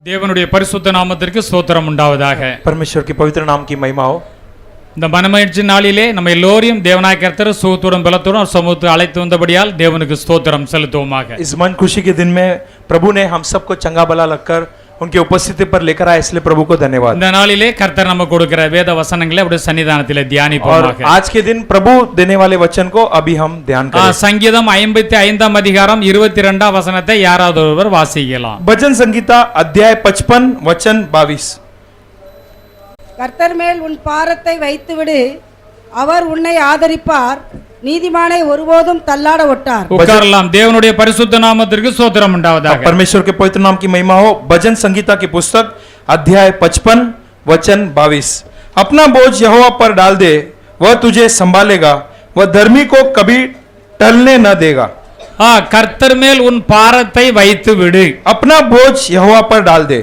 தேவனுடைய பரிசுத்த நாமத்திற்கு ஸ்தோத்திரம் உண்டாவதாக. परमेश्वर के पवित्र नाम की महिमा हो. இந்த மனமகிழ்ச்சி நாளிலே நம்ம எல்லோரையும் தேவனாய் கர்த்தர் சுகத்தோடும் பலத்தோடும் சமூகத்துக்கு அழைத்து வந்தபடியால் தேவனுக்கு ஸ்தோத்திரம் செலுத்துவோமாக. इस मन खुशी के दिन में प्रभु ने हम सबको चंगा भला लगकर उनकी उपस्थिति पर लेकर आए, इसलिए प्रभु को धन्यवाद. இந்த நாளிலே கர்த்தர் நமக்கு கொடுக்கிற வேத வசனங்களை அப்படியே சன்னிதானத்திலே தியானிப்போமாக. और आज के दिन प्रभु देने वाले वचन को अभी हम ध्यान करें. சங்கீதம் 55 அதிகாரம் 22 வசனத்தை யாராவது ஒருவர் வாசிக்கலாம். भजन संगीता अध्याय 55 वचन 22. கர்த்தர் மேல் உன் பாரத்தை வைத்துவிடு, அவர் உன்னை ஆதரிப்பார், நீதிமானை ஒருபோதும் தள்ளாட ஒட்டார். உட்காரலாம். தேவனுடைய பரிசுத்த நாமத்திற்கு ஸ்தோத்திரம் உண்டாவதாக. परमेश्वर के पवित्र नाम की महिमा हो. भजन संगीता की पुस्तक अध्याय 55 वचन 22. अपना बोझ यहोवा पर डाल दे, वह तुझे संभालेगा, वह धर्मी को कभी टलने न देगा. கர்த்தர் மேல் உன் பாரத்தை வைத்து விடு, अपना बोझ यहोवा पर डाल दे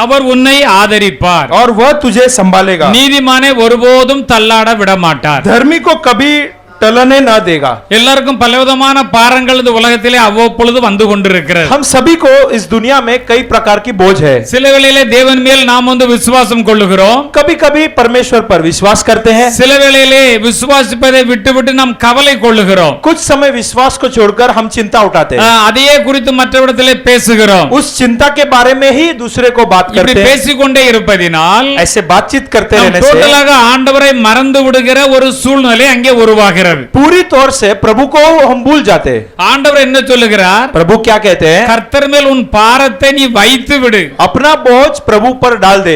அவர் உன்னை ஆதரிப்பார், और वह तुझे संभालेगा, நீதிமானை ஒருபோதும் தள்ளாட விட மாட்டார். धर्मी को कभी टलने न देगा. எல்லாருக்கும் பலவிதமான பாரங்கள் இந்த உலகத்திலே அவ்வப்பொழுது வந்து கொண்டிருக்கிறது. हम सभी को इस दुनिया में कई प्रकार की बोझ है. சில வேளையிலே தேவன் மேல் நாம் விசுவாசம் கொள்ளுகிறோம், कभी कभी परमेश्वर पर विश्वास करते हैं, சில வேளையிலே விசுவாசிப்பதை விட்டுவிட்டு நாம் கவலை கொள்ளுகிறோம். कुछ समय विश्वास को छोड़कर हम चिंता उठाते हैं, அதையே குறித்து மற்றவரிடத்திலே பேசுகிறோம். उस चिंता के बारे में ही दूसरे को बात இப்படி करते हैं. பேசிக்கொண்டே இருப்பதினால் ऐसे बातचीत करते रहने से டோட்டலாக ஆண்டவரை மறந்து விடுகிற ஒரு சூழ்நிலை அங்கே உருவாகிறது. पूरी तौर से प्रभु को हम भूल जाते हैं. ஆண்டவர் என்ன சொல்லுகிறார்? प्रभु क्या कहते हैं? கர்த்தர் மேல் உன் பாரத்தை நீ வைத்து விடு, अपना बोझ प्रभु पर डाल दे,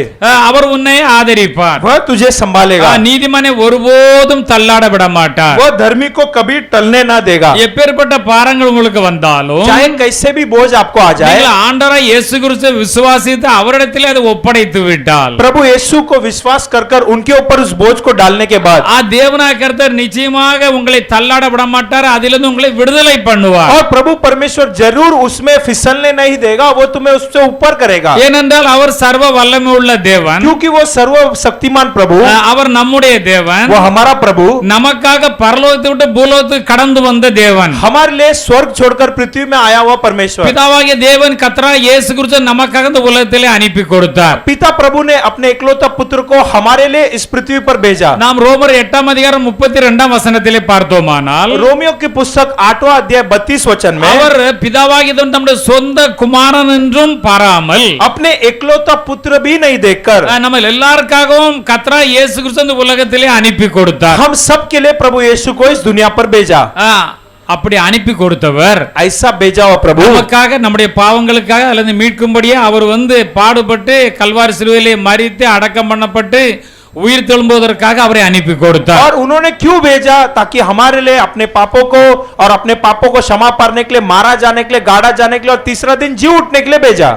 அவர் உன்னை ஆதரிப்பார், वह तुझे संभालेगा, நீதிமானை ஒருபோதும் தள்ளாட விட மாட்டார். वह धर्मी को कभी टलने ना देगा. எப்பேற்பட்ட பாரங்கள் உங்களுக்கு வந்தாலும் चाहे कैसे भी बोझ आपको आ जाए, நீங்கள் ஆண்டவராய் இயேசு கிறிஸ்துவை விசுவாசித்து அவரிடத்திலே அதை ஒப்படைத்து விட்டால், प्रभु यीशु को विश्वास कर उनके ऊपर उस बोझ को डालने के बाद தேவனாய கர்த்தர் நிச்சயமாக உங்களை தள்ளாட விட மாட்டார், அதிலிருந்து உங்களை விடுதலை பண்ணுவார். और प्रभु परमेश्वर जरूर उसमें फिसलने नहीं देगा, वो तुम्हें उससे ऊपर करेगा. ஏனென்றால் அவர் சர்வ வல்லமை உள்ள தேவன், क्योंकि वो सर्व शक्तिमान प्रभु, அவர் நம்முடைய தேவன், वो हमारा प्रभु, நமக்காக பரலோகத்தை விட்டு பூலோகத்துக்கு கடந்து வந்த தேவன், हमारे लिए स्वर्ग छोड़कर पृथ्वी में आया हुआ परमेश्वर. பிதாவாகிய தேவன் கர்த்தராகிய இயேசு கிறிஸ்து நமக்காக இந்த உலகத்திலே அனுப்பி கொடுத்தார். पिता प्रभु ने अपने इकलौता पुत्र को हमारे लिए इस पृथ्वी पर भेजा. நாம் ரோமர் 8 அதிகாரம் 32 வசனத்திலே பார்த்தோமானால், रोमियो की पुस्तक 8वां अध्याय 32 वचन में அவர் பிதாவாகிய தேவன் தம்முடைய சொந்த குமாரன் என்றும் பாராமல் अपने इकलौता पुत्र भी नहीं देखकर நம்ம எல்லாருக்காகவும் கர்த்தராகிய இயேசு கிறிஸ்து இந்த உலகத்திலே அனுப்பி கொடுத்தார். हम सब के लिए प्रभु यीशु को इस दुनिया पर भेजा. அப்படி அனுப்பி கொடுத்தவர் ऐसा भेजा हुआ प्रभु நமக்காக நம்முடைய பாவங்களுக்காக அல்லது மீட்கும்படியே அவர் பாடுபட்டு கல்வாரி சிலுவையிலே மரித்து அடக்கம் பண்ணப்பட்டு உயிர் தெழும்புவதற்காக அவரை அனுப்பி கொடுத்தார். और उन्होंने क्यों भेजा? ताकि हमारे लिए अपने पापों को और अपने पापों को क्षमा करने के लिए, मारा जाने के लिए, गाड़ा जाने के लिए और तीसरा दिन जी उठने के लिए भेजा.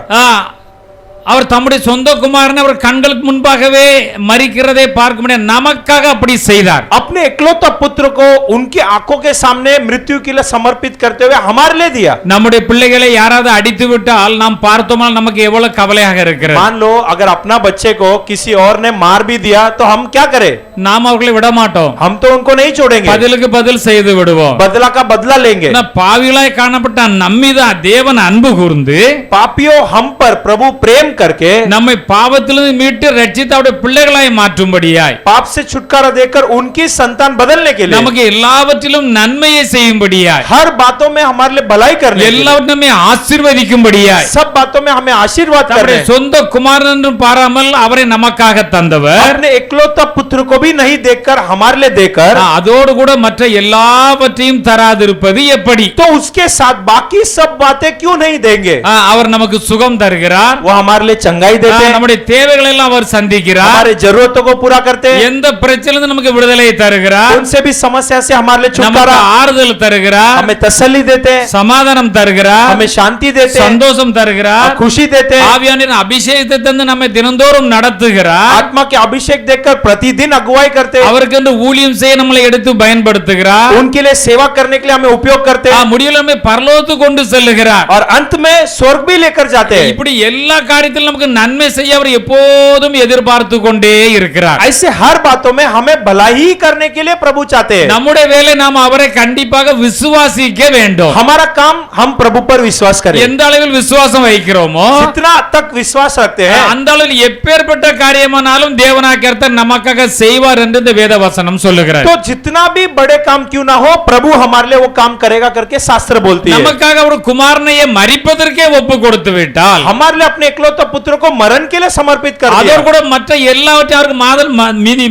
அவர் தம்முடைய சொந்த குமாரனை அவர் கண்களுக்கு முன்பாகவே மரிக்கிறதை பார்க்க முடியாது, நமக்காக அப்படி செய்தார். अपने इकलौता पुत्र को उनकी आंखों के सामने मृत्यु के लिए समर्पित करते हुए हमारे लिए दिया. நம்முடைய பிள்ளைகளை யாராவது அடித்து விட்டால் நாம் பார்த்தோமால் நமக்கு எவ்வளவு கவலையாக இருக்கிறது. मान लो अगर अपना बच्चे को किसी और ने मार भी दिया तो हम क्या करें? நாம் அவர்களை விட மாட்டோம், हम तो उनको नहीं छोड़ेंगे, பதிலுக்கு பதில் செய்து விடுவோம். बदला का बदला लेंगे. பாவிகளாய் காணப்பட்ட நம்மீதான் தேவன் அன்பு கூர்ந்து पापियों हम पर प्रभु प्रेम करके நம்மை பாவத்திலிருந்து மீட்டு ரட்சித்து அவருடைய பிள்ளைகளாய் மாற்றும்படியாய், पाप से छुटकारा देकर उनकी संतान बदलने के लिए, நமக்கு எல்லாவற்றிலும் நன்மையை செய்யும்படியாய், हर बातों में हमारे लिए भलाई करने के लिए, எல்லாவற்றையுமே ஆசீர்வதிக்கும்படியாய், सब बातों में हमें आशीर्वाद करने, சொந்த குமாரன் என்று பாராமல் அவரை நமக்காக தந்தவர், अपने इकलौता पुत्र को भी नहीं देखकर हमारे लिए देकर, அதோடு கூட மற்ற எல்லாவற்றையும் தராதிருப்பது எப்படி? तो उसके साथ बाकी सब बातें क्यों नहीं देंगे? அவர் நமக்கு சுகம் தருகிறார், वो हमारे लिए चंगाई देते हैं, நம்முடைய தேவைகளை எல்லாம் அவர் சந்திக்கிறார், हमारे जरूरतों को पूरा करते हैं, எந்த பிரச்சனையிலிருந்து நமக்கு விடுதலை தருகிறார், उनसे भी समस्या से हमारे लिए நமக்கு छुटकारा, ஆறுதல் தருகிறார், हमें तसल्ली देते हैं, சமாதானம் தருகிறார், हमें शांति देते हैं, சந்தோஷம் தருகிறார், खुशी देते हैं, ஆவியானவரின் அபிஷேகத்தை தந்து நம்மை தினந்தோறும் நடத்துகிறார், आत्मा के अभिषेक देकर प्रतिदिन अगुवाई करते हैं, அவருக்கு ஊழியம் செய்ய நம்மளை எடுத்து பயன்படுத்துகிறார், उनके लिए सेवा करने के लिए हमें उपयोग करते हैं, முடியல நம்மை பரலோகத்துக்கு கொண்டு செல்லுகிறார். और अंत में स्वर्ग भी लेकर जाते हैं. இப்படி எல்லா காரியத்தையும் காரியத்தில் நமக்கு நன்மை செய்ய அவர் எப்போதும் எதிர்பார்த்து கொண்டே இருக்கிறார். ऐसे हर बातों में हमें भलाई ही करने के लिए प्रभु चाहते हैं. நம்முடைய வேலை நாம் அவரை கண்டிப்பாக விசுவாசிக்க வேண்டும். हमारा काम हम प्रभु पर विश्वास करें. எந்த அளவில் விசுவாசம் வைக்கிறோமோ जितना तक विश्वास रखते हैं அந்த அளவில் எப்பேற்பட்ட காரியமானாலும் தேவனாகிய கர்த்தர் நமக்காக செய்வார் என்று இந்த வேத வசனம் சொல்லுகிறது. तो जितना भी बड़े काम क्यों ना हो प्रभु हमारे लिए वो काम करेगा करके शास्त्र बोलती है. நமக்காக ஒரு குமாரனையே மரிப்பதற்கே ஒப்பு கொடுத்து விட்டால் हमारे लिए अपने इकलौते पुत्र को मरण के लिए समर्पित कर दिया. அதோடு கூட மற்ற எல்லாவற்றையும் அவருக்கு மீதி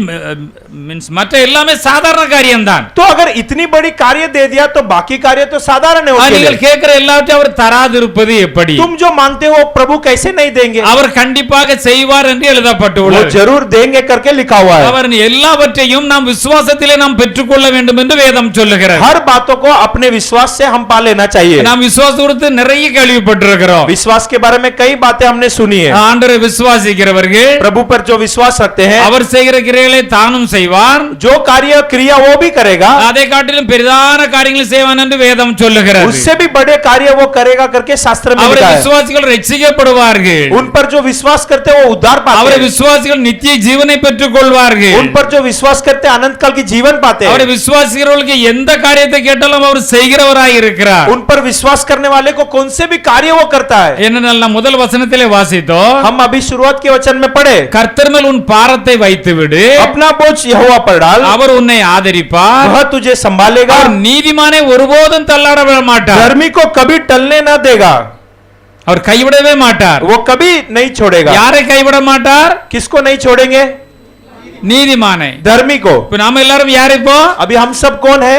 மீன்ஸ் மற்ற எல்லாமே சாதாரண காரியம்தான். तो अगर इतनी बड़ी कार्य दे दिया तो बाकी कार्य तो साधारण है उसके நீங்கள் लिए. கேட்கிற எல்லாவற்றையும் அவர் தராதிருப்பது எப்படி? तुम जो मांगते हो प्रभु कैसे नहीं देंगे? அவர் கண்டிப்பாக செய்வார் என்று वो எழுதப்பட்டுள்ளது. जरूर देंगे करके लिखा हुआ है. அவர் எல்லாவற்றையும் நாம் விசுவாசத்திலே நாம் பெற்றுக்கொள்ள வேண்டும் என்று வேதம் சொல்லுகிறது. हर बातों को अपने विश्वास से हम पा लेना चाहिए. நாம் விசுவாசம் குறித்து நிறைய கேள்விப்பட்டிருக்கிறோம். विश्वास के बारे में कई बातें हमने सुनी है. ஆண்டவரை விசுவாசிக்கிறவர்கள் प्रभु पर जो विश्वास रखते हैं அவர் செய்கிற கிரியைகளை தானும் செய்வார், जो कार्य क्रिया वो भी करेगा, அதை காட்டிலும் பெரிதான காரியங்களை செய்வான் என்று வேதம் சொல்லுகிறது. उससे भी बड़े कार्य वो करेगा करके शास्त्र में அவரை लिखा है. விசுவாசிகள் ரட்சிக்கப்படுவார்கள், उन पर जो विश्वास करते हैं वो उद्धार पाते அவரை हैं. விசுவாசிகள் நித்திய ஜீவனை பெற்றுக் கொள்வார்கள். उन पर जो विश्वास करते हैं अनंत काल की जीवन पाते அவரை हैं. விசுவாசிக்கிறவர்களுக்கு எந்த காரியத்தை கேட்டாலும் அவர் செய்கிறவராய் இருக்கிறார். उन पर विश्वास करने वाले को कौन से भी कार्य वो करता है. என்னென்ன முதல் வசனத்திலே வாசித்தோம், हम अभी शुरुआत के वचन में पढ़े, கர்த்தர் மேல் உன் பாரத்தை வைத்து விடு, अपना बोझ यहोवा पर डाल, அவர் உன்னை ஆதரிப்பார், वह तुझे संभालेगा, அவர் நீதிமானை ஒருபோதும் தள்ளாட விட மாட்டார், धर्मी को कभी टलने न देगा, அவர் கைவிடவே மாட்டார். वो कभी नहीं छोड़ेगा. யாரை கைவிட மாட்டார்? किसको नहीं छोड़ेंगे? நீதிமானை. धर्मी को. இப்ப நாம எல்லாரும் யார் இப்போ? अभी हम सब कौन है?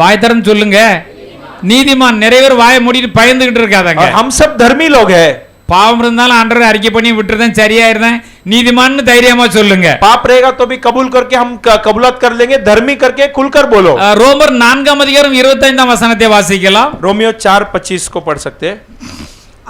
வாய் திறந்து சொல்லுங்க. நீதிமான். நிறைய பேர் வாயை மூடிட்டு பயந்துகிட்டு இருக்காதங்க. और हम सब धर्मी लोग हैं. பாவம் இருந்தாலும் ஆண்டவரை அறிக்கை பண்ணி விட்டுறேன், சரியா இருந்தேன், நீதிமான்னு தைரியமா சொல்லுங்க. पाप रहेगा तो भी कबूल करके हम कबूलत कर लेंगे, धर्मी करके खुलकर बोलो. ரோமர் 4:25 வசனத்தை வாசிக்கலாம். रोमियो 4:25 को पढ़ सकते हैं.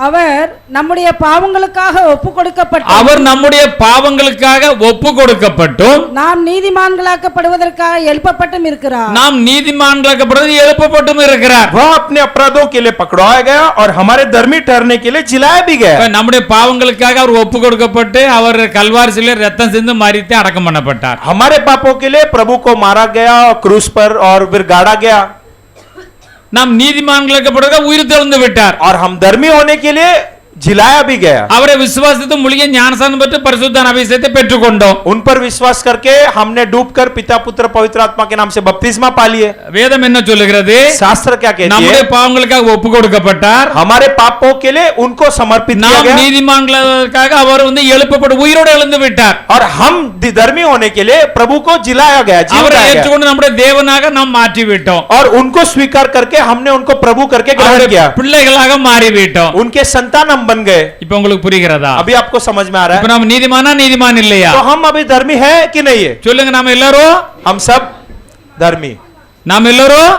அவர் நம்முடைய பாவங்களுக்காக ஒப்பு கொடுக்கப்பட்டார், அவர் நம்முடைய பாவங்களுக்காக ஒப்பு கொடுக்கப்பட்டும் நாம் நீதிமான்களாக்கப்படுவதற்காக எழுப்பப்பட்டும் இருக்கிறார். நாம் நீதிமான்களாக்கப்படுவது எழுப்பப்பட்டும் இருக்கிறார். वह अपने अपराधों के लिए पकड़वाया गया और हमारे धर्मी ठहरने के लिए जिलाया भी गया. நம்முடைய பாவங்களுக்காக அவர் ஒப்பு கொடுக்கப்பட்டு அவர் கல்வாரி சிலுவையில் ரத்தம் சிந்து மரித்து அடக்கம் பண்ணப்பட்டார். हमारे पापों के लिए प्रभु को मारा गया और क्रूस पर और फिर गाड़ा गया. நாம் நீதிமான்களாக்கப்படுவதற்காக உயிர் தெழுந்து விட்டார். और हम धर्मी होने के लिए जिलाया भी गया. அவரை விசுவாசித்து முழுகிய ஞானஸ்நானம் பெற்று பரிசுத்த அபிஷேகத்தை பெற்றுக்கொண்டோம். उन पर विश्वास करके हमने डूबकर पिता पुत्र पवित्र आत्मा के नाम से बपतिस्मा पा लिए. வேதம் என்ன சொல்லுகிறது? शास्त्र क्या कहती நம்முடைய है? பாவங்களுக்காக ஒப்பு கொடுக்கப்பட்டார். हमारे पापों के लिए उनको समर्पित किया நாம் गया நீதிமான்களுக்காக அவர் எழுப்பப்பட்டு உயிரோடு எழுந்து விட்டார். और हम धर्मी होने के लिए प्रभु को जिलाया गया, அவரை जिलाया गया. ஏற்றுக்கொண்டு நம்முடைய தேவனாக நாம் மாற்றி விட்டோம். और उनको स्वीकार करके हमने उनको प्रभु करके ग्रहण किया. பிள்ளைகளாக மாறி விட்டோம். उनके संतान हम बन गए. இப்ப உங்களுக்கு புரிகிறதா? अभी आपको समझ में आ रहा இப்ப है? நாம நீதிமானா நீதிமான் இல்லையா? तो हम अभी धर्मी है कि नहीं है? சொல்லுங்க. நாம எல்லாரும் हम सब धर्मी. நாம் எல்லாரும்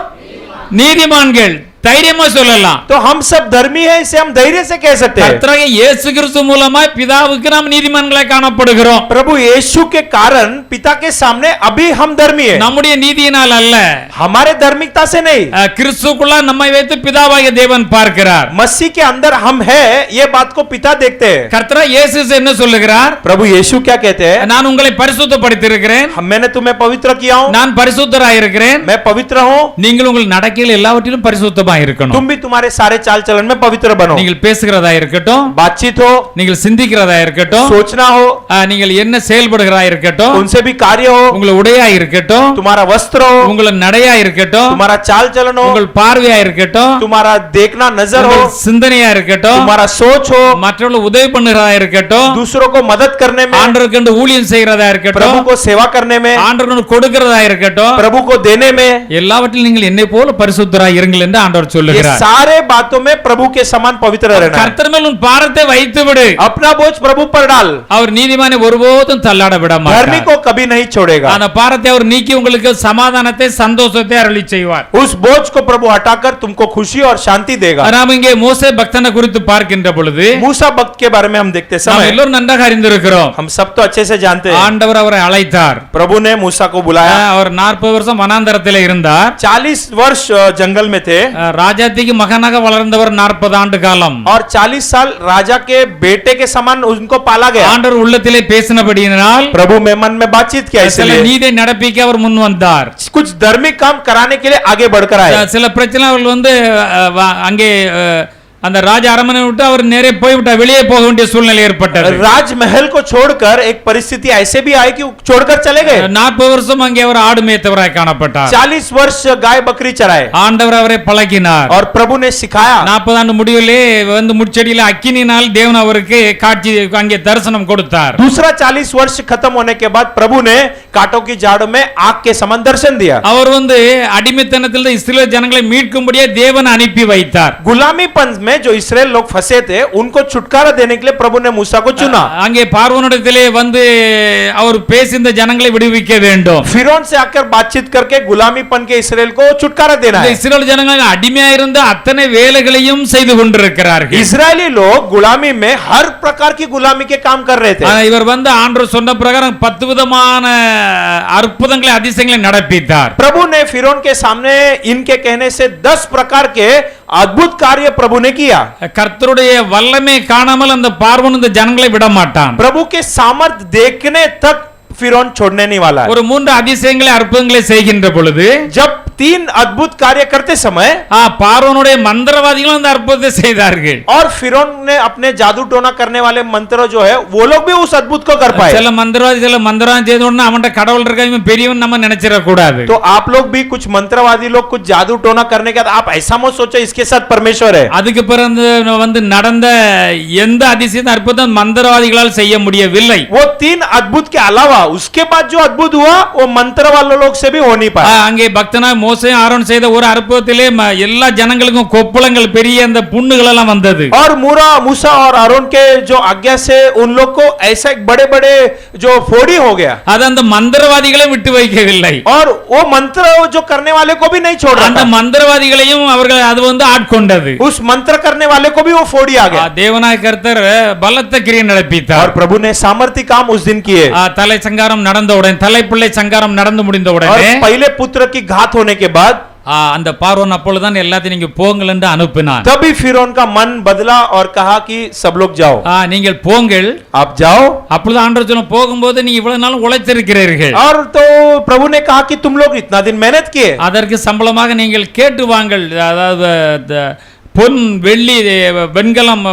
நீதிமான்கள். தைரியமா சொல்லலாம். तो हम सब धर्मी है, इसे हम धैर्य से कह सकते हैं. கர்த்தராகிய இயேசு கிறிஸ்து மூலமாய் பிதாவுக்கு நாம் நீதிமான்களாய் காணப்படுகிறோம். प्रभु यीशु के कारण पिता के सामने अभी हम धर्मी है. நம்முடைய நீதியினால் அல்ல, हमारे धार्मिकता से नहीं. கிறிஸ்துக்குள்ள நம்மை வைத்து பிதாவாகிய தேவன் பார்க்கிறார். मसीह के अंदर हम है, ये बात को पिता देखते हैं. கர்த்தராகிய இயேசு என்ன சொல்லுகிறார்? प्रभु यीशु क्या कहते हैं? நான் உங்களை பரிசுத்தப்படுத்தியிருக்கிறேன், मैंने तुम्हें पवित्र किया हूं, நான் பரிசுத்தராயிருக்கிறேன், मैं पवित्र हूं. நீங்கள் உங்கள் நடக்கையில் எல்லாவற்றிலும் பரிசுத்தமா இருக்கணும். तुम भी तुम्हारे सारे चाल चलन में पवित्र बनो. நீங்கள் பேசுகிறதா இருக்கட்டும், बातचीत हो, நீங்கள் சிந்திக்கிறதா இருக்கட்டும், सोचना हो, நீங்கள் என்ன செயல்படுகிறதா இருக்கட்டும், उनसे भी कार्य हो, உங்கள உடையா இருக்கட்டும், तुम्हारा वस्त्र हो, உங்கள நடையா இருக்கட்டும், तुम्हारा चाल चलन हो, உங்கள் பார்வையா இருக்கட்டும், तुम्हारा देखना नजर हो, உங்கள் சிந்தனையா இருக்கட்டும், तुम्हारा सोच हो, மற்றவர்களுக்கு உதவி பண்ணுகிறதா இருக்கட்டும், दूसरों को मदद करने में, ஆண்டவருக்கு ஊழியம் செய்கிறதா இருக்கட்டும், प्रभु को सेवा करने में, ஆண்டவருக்கு கொடுக்கிறதா இருக்கட்டும், प्रभु को देने में, எல்லாவற்றிலும் நீங்கள் என்னை போல பரிசுத்தராய் இருங்கள் என்று ஆண்டவர் ये சொல்லுகிறார். सारे बातों में प्रभु के समान पवित्र रहना है. கர்த்தர் மேல் உன் பாரத்தை வைத்து விடு, अपना बोझ प्रभु पर डाल. அவர் நீதிமானை ஒருபோதும் தள்ளாட விட धर्मी மாட்டார். को कभी नहीं छोड़ेगा. அந்த பாரத்தை அவர் நீக்கி உங்களுக்கு சமாதானத்தை சந்தோஷத்தை அருளி செய்வார். उस बोझ को प्रभु हटाकर तुमको खुशी और शांति देगा. நாம் இங்கே மோசே பக்தனை குறித்து பார்க்கின்ற பொழுது मूसा भक्त के बारे में हम देखते நாம் समय எல்லோரும் நன்றாக அறிந்திருக்கிறோம். हम सब तो अच्छे से जानते हैं. ஆண்டவர் அவரை அழைத்தார். प्रभु ने मूसा को बुलाया. அவர் 40 வருஷம் வனாந்தரத்தில் இருந்தார். 40 वर्ष जंगल में थे. ராஜாத்திக்கு மகனாக வளர்ந்தவர் 40 ஆண்டு காலம். और 40 साल राजा के बेटे के समान उनको पाला गया। ஆண்டவர் உள்ளத்திலே பேசினபடியினால் प्रभु में मन में बातचीत किया, சில इसलिए நீதியை நடப்பிக்க அவர் முன் வந்தார். कुछ धार्मिक काम कराने के लिए आगे बढ़कर आए। சில பிரச்சனை அவர்கள் வந்து அங்கே அந்த ராஜ அரண்மனை விட்டு அவர் நேரே போய்விட்டார், வெளியே போக வேண்டிய சூழ்நிலை ஏற்பட்டது. राजमहल को छोड़कर एक परिस्थिति ऐसे भी आई कि छोड़कर चले गए। 40 வருஷம் அங்கே அவர் ஆடு மேய்த்தவராய் காணப்பட்டார். 40 वर्ष गाय बकरी चराए ஆண்டவர் அவரை பழக்கினார். और प्रभु ने सिखाया। 40 ஆண்டு முடிவிலே வந்து முட்செடியில அக்கினினால் தேவன் அவருக்கு காட்சி அங்கே தரிசனம் கொடுத்தார். दूसरा 40 वर्ष खत्म होने के बाद प्रभु ने कांटों की झाड़ों में आग के समान दर्शन दिया। அவர் வந்து அடிமைத்தனத்தில் இஸ்ரவேல் ஜனங்களை மீட்கும்படியே தேவன் அனுப்பி வைத்தார். गुलामीपन में जो इस्राएल लोग फंसे थे उनको छुटकारा देने के लिए प्रभु ने मूसा को चुना। அங்கே பார்வோனிடத்திலே வந்து அவர் பேசி இந்த ஜனங்களை விடுவிக்க வேண்டும். फिरौन से आकर बातचीत करके गुलामीपन के इस्राएल को छुटकारा देना இந்த है। இஸ்ரவேல் ஜனங்கள் அடிமையா இருந்த அத்தனை வேலைகளையும் செய்து கொண்டிருக்கிறார்கள். इस्राएली लोग गुलामी में हर प्रकार की गुलामी के काम कर रहे थे। இவர் வந்து ஆண்டவர் சொன்ன பிரகாரம் 10 விதமான அற்புதங்களை அதிசயங்களை நடப்பித்தார். प्रभु ने फिरौन के सामने इनके कहने से 10 प्रकार के अद्भुत कार्य प्रभु ने किया। கர்த்தருடைய வல்லமை காணாமல் அந்த பார்வோன் இந்த ஜனங்களை விட மாட்டான். प्रभु के सामर्थ देखने तक फिरौन छोड़ने नहीं वाला है। ஒரு 3 அதிசயங்களை அற்புதங்களை செய்கின்ற பொழுது जब 3 अद्भुत कार्य करते समय பார்வோனுடைய மந்திரவாதிகளும் அந்த அற்புதத்தை செய்தார்கள். और फिरौन ने अपने जादू टोना करने वाले मंत्र जो है वो लोग भी उस अद्भुत को कर पाए। சில மந்திரவாதி செய்த உடனே அவன்கிட்ட கடவுள் இருக்க இவன் பெரியவன் நம்ம நினைச்சிட கூடாது. तो आप लोग भी कुछ मंत्रवादी लोग कुछ जादू टोना करने के बाद आप ऐसा मत सोचो इसके साथ परमेश्वर है। அதுக்கு பிறகு வந்து நடந்த எந்த அதிசயம் அற்புதம் மந்திரவாதிகளால் செய்ய முடியவில்லை. वो 3 अद्भुत के अलावा उसके बाद जो अद्भुत हुआ वो मंत्र वाले लोग से भी हो नहीं पाया। அங்கே பக்தனா மோசே ஆரோன் செய்த ஒரு அற்புதத்திலே எல்லா ஜனங்களுக்கும் கொப்புளங்கள் பெரிய அந்த புண்ணுகள் எல்லாம் வந்தது. और मूसा और आरोन के जो आज्ञा से उन लोग को ऐसा बड़े बड़े जो फोड़ी हो गया। அது அந்த மந்திரவாதிகளை விட்டு வைக்கவில்லை. और वो मंत्र जो करने वाले को भी नहीं छोड़ அந்த रहा था। மந்திரவாதிகளையும் அவர்கள் அது வந்து ஆட்கொண்டது. उस मंत्र करने वाले को भी वो फोड़ी आ गया। தேவனாய் கர்த்தர் பலத்த கிரியை और நடப்பித்தார். प्रभु ने सामर्थ्य काम उस दिन किए। தலை சங்காரம் நடந்தவுடன் தலைப்பிள்ளை சங்காரம் நடந்து முடிந்த और உடனே पहले पुत्र की घात होने के बाद அந்த பார்வோன் அப்பொழுதுதான் எல்லாத்தையும் நீங்க போங்கள் என்று அனுப்பினான். तभी फिरौन का मन बदला और कहा कि सब लोग जाओ। நீங்கள் போங்கள். आप जाओ। அப்பொழுது ஆண்டவர் சொன்ன போகும்போது நீங்க இவ்வளவு நாள் உழைத்திருக்கிறீர்கள். और तो प्रभु ने कहा कि तुम लोग इतना दिन मेहनत किए। அதற்கு சம்பளமாக நீங்கள் கேட்டு வாங்கள். அதாவது பொன் வெள்ளி வெண்கலம்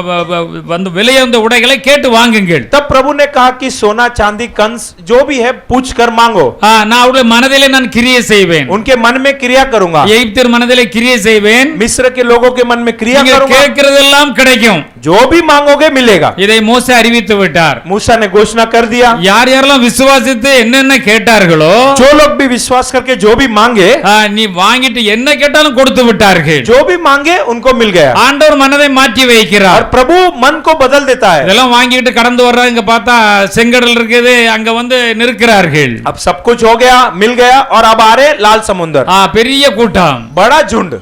வந்து விலையுந்த உடைகளை கேட்டு வாங்குங்கள். तब प्रभु ने कहा कि सोना चांदी कंस जो भी है पूछ कर मांगो। நான் அவருடைய மனதிலே நான் கிரியை செய்வேன். उनके मन में क्रिया करूंगा। எகிப்தியர் மனதிலே கிரியை செய்வேன். मिस्र के लोगों के मन में क्रिया நீங்கள் करूंगा। கேட்கிறதெல்லாம் கிடைக்கும். जो भी मांगोगे मिलेगा। இதை மோசே அறிவித்து விட்டார். मूसा ने घोषणा कर दिया। யார் யாரெல்லாம் விசுவாசித்து என்னென்ன கேட்டார்களோ जो लोग भी विश्वास करके जो भी मांगे நீ வாங்கிட்டு என்ன கேட்டாலும் கொடுத்து விட்டார்கள். जो भी मांगे उनको मिल गया। ஆண்டவர் மனதை மாற்றி வைக்கிறார். और प्रभु मन को बदल देता है। இதெல்லாம் வாங்கிட்டு கடந்து வர்றாங்க, பார்த்தா செங்கடல் இருக்குது, அங்க வந்து நிற்கிறார்கள். अब सब कुछ हो गया, मिल गया और अब आ रहे लाल समुद्र। பெரிய கூட்டம், बड़ा झुंड।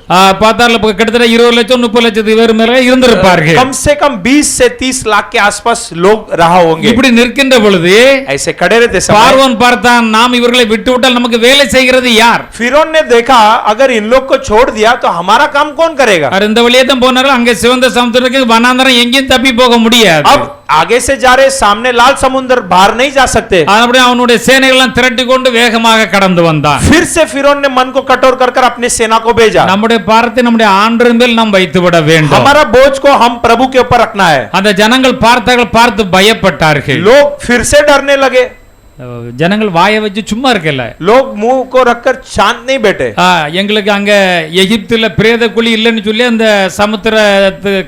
பார்த்தால கிட்டத்தட்ட 20 லட்சம் 30 லட்சத்துக்கு பேர் மேல இருந்திருப்பார்கள். कम से कम 20 से 30 लाख के आसपास लोग रहा होंगे। இப்படி நிற்கின்ற பொழுது ऐसे खड़े रहते समय பார்வோன் பார்த்தான், நாம் இவர்களை விட்டுவிட்டால் நமக்கு வேலை செய்கிறது யார்? फिरौन ने देखा अगर इन लोग को छोड़ दिया तो हमारा काम कौन करेगा। இந்த வழியே தான் போனாரு. அங்க சிவந்த சமுத்திரத்துக்கு வனாந்தரம் எங்கேயும் தப்பி போக முடியாது. अब आगे से जा रहे सामने लाल समुद्र बाहर नहीं जा सकते। அப்படியே அவனுடைய சேனைகள் எல்லாம் திரட்டி கொண்டு வேகமாக கடந்து வந்தான். फिर से फिरौन ने मन को कठोर कर अपनी सेना को भेजा। நம்முடைய பாரத்தை நம்முடைய ஆண்டவரின் மேல் நாம் வைத்து விட வேண்டும். हमारा बोझ को हम प्रभु के ऊपर रखना है। அந்த ஜனங்கள் பார்த்து பயப்பட்டார்கள். लोग फिर से डरने लगे। ஜனங்கள் வாயை வச்சு சும்மா இருக்கல. लोग मुंह को रखकर शांत नहीं बैठे। எங்களுக்கு அங்க எகிப்துல பிரேத குழி இல்லைன்னு சொல்லி அந்த சமுத்திர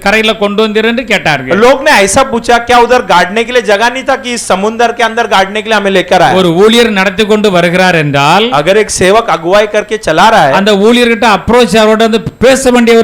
கரையில கொண்டு வந்தீரன்னு கேட்டார்கள். लोग ने ऐसा पूछा क्या उधर गाड़ने के लिए जगह नहीं था कि इस समुद्र के अंदर गाड़ने के लिए हमें लेकर आए। ஒரு ஊழியர் நடத்தி கொண்டு வருகிறார் என்றால் अगर एक सेवक अगुवाई करके चला रहा है அந்த ஊழியர்கிட்ட அப்ரோச் அவரோட வந்து பேச வேண்டிய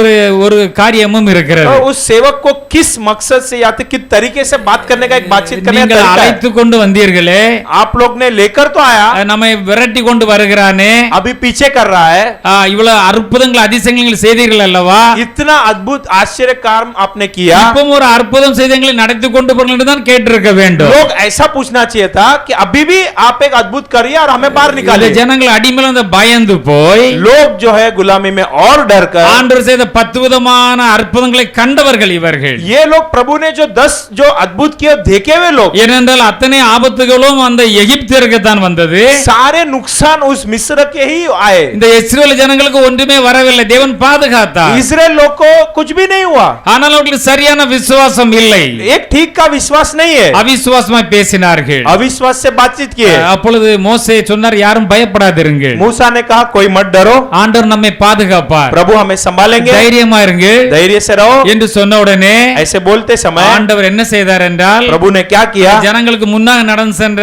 ஒரு காரியமும் இருக்கிறது. तो उस सेवक को किस मकसद से या तो किस तरीके से बात करने का एक बातचीत करने का நீங்கள் तरीका है। அழைத்து கொண்டு வந்தீர்களே, आप लोग ने लेकर तो आया, நம்மை விரட்டி கொண்டு வருகிறானே, अभी पीछे कर रहा है। இவ்வளவு அற்புதங்கள் அதிசயங்கள் செய்தீர்கள் அல்லவா, इतना अद्भुत आश्चर्य काम आपने किया। இப்பவும் ஒரு அற்புதம் செய்தங்களை நடத்தி கொண்டு போறீர்கள் என்று தான் கேட்டிருக்க வேண்டும். लोग ऐसा पूछना चाहिए था कि अभी भी आप एक अद्भुत करिए और हमें बाहर இந்த निकालिए। ஜனங்கள் அடிமையில வந்து பயந்து போய் लोग जो है गुलामी में और डर कर, ஆண்டவர் செய்த 10 விதமான அற்புதங்களை கண்டவர்கள் இவர்கள். ये लोग प्रभु ने जो 10 जो अद्भुत किए देखे हुए लोग, ஏனென்றால் அத்தனை ஆபத்துகளும் அந்த எகிப்தியருக்கு தான் வந்தது. सारे नुकसान उस मिस्र के ही आए। இந்த இஸ்ரவேல் ஜனங்களுக்கு ஒன்றுமே வரவில்லை, தேவன் பாதுகாத்தார். इस्राएल लोग को कुछ भी नहीं हुआ, ஆனால் அவர்களுக்கு சரியான விசுவாசம் இல்லை, एक ठीक का विश्वास नहीं है, அவிசுவாசமாய் பேசினார்கள். अविश्वास से बातचीत किए। அப்பொழுது மோசே சொன்னார், யாரும் பயப்படாதிருங்கள், मूसा ने कहा कोई मत डरो, ஆண்டவர் நம்மை பாதுகாப்பார், प्रभु हमें संभालेंगे, தைரியமா இருங்க धैर्य से रहो। என்று சொன்ன உடனே ऐसे बोलते समय ஆண்டவர் என்ன செய்தார் என்றால், प्रभु ने क्या किया, ஜனங்களுக்கு முன்னாக நடந்து சென்ற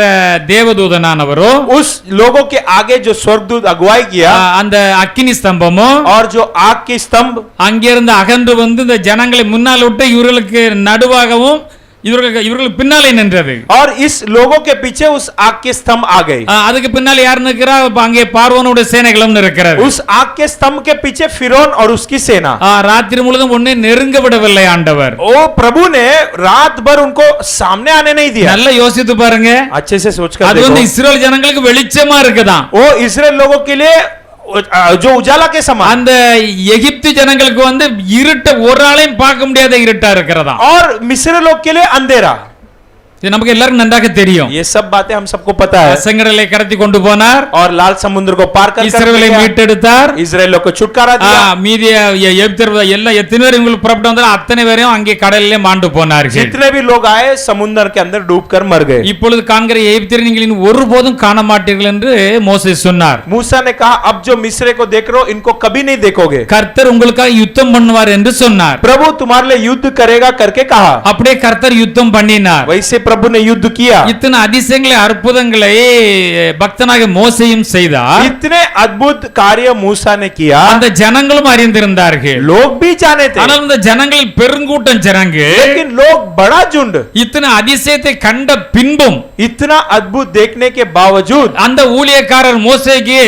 தேவதூதனானவரோ उस लोगों के आगे जो स्वर्गदूत अगुवाई किया அந்த அக்கினி ஸ்தம்பமும் और जो आग की स्तंभ அங்கிருந்து அகன்று வந்து இந்த ஜனங்களை முன்னால் விட்டு இவர்களுக்கு நடுவாகவும் இவர்களுக்கு பின்னாலே நின்றது. और इस लोगों के पीछे उस आग के स्तंभ आ गई। அதுக்கு பின்னால யார் நிற்கிறா, அங்கே பார்வோனுடைய சேனைகளும் இருக்கிறது. उस आग के स्तंभ के पीछे फिरौन और उसकी सेना। ராத்திரி முழுதும் ஒண்ணே நெருங்க விடவில்லை ஆண்டவர். ओ प्रभु ने रात भर उनको सामने आने नहीं दिया। நல்லா யோசித்து பாருங்க, अच्छे से सोच कर அது வந்து देखो, இஸ்ரவேல் ஜனங்களுக்கு வெளிச்சமா இருக்குதான். वो इस्राएल लोगों के लिए जो उजाला के समान, அந்த எகிப்து ஜனங்களுக்கு வந்து இருட்ட ஒரு ஆளையும் பார்க்க முடியாத இருட்டா இருக்கிறதா. और मिस्र लोग के लिए अंधेरा। இது நமக்கு எல்லாருக்கும் நன்றாக தெரியும். ये सब बातें हम सबको पता है। செங்கடலை கடத்தி கொண்டு போனார், और लाल समुद्र को पार कर இஸ்ரவேலை மீட்டெடுத்தார். इस्राएल लोग को छुटकारा दिया। மீதிய எகிப்தியர் எல்லாம் எத்தனை பேர் இவங்களுக்கு புறப்பட்டு வந்தாலும் அத்தனை பேரையும் அங்கே கடலிலே மாண்டு போனார்கள். जितने भी लोग आए समुद्र के अंदर डूबकर मर गए। இப்பொழுது காண்கிற எகிப்தியரை நீங்கள் இனி ஒருபோதும் காண மாட்டீர்கள் என்று மோசே சொன்னார். मूसा ने कहा अब जो मिस्र को देख रहे हो इनको कभी नहीं देखोगे। கர்த்தர் உங்களுக்காக யுத்தம் பண்ணுவார் என்று சொன்னார். प्रभु तुम्हारे लिए युद्ध करेगा करके कहा। அப்படியே கர்த்தர் யுத்தம் பண்ணினார். वैसे प्रभु ने युद्ध किया। இத்தனை அதிசயங்களை அற்புதங்களை பக்தனாக மோசேயும் செய்தார். इतने अद्भुत कार्य मूसा ने किया, அந்த ஜனங்களும் அறிந்திருந்தார்கள். लोग भी जाने थे, ஆனால் இந்த ஜனங்கள் பெருங்கூட்டம் ஜனங்கள் लेकिन लोग बड़ा झुंड இத்தனை அதிசயத்தை கண்ட பின்பும் इतना अद्भुत देखने के बावजूद அந்த ஊழியக்காரர் மோசேக்கு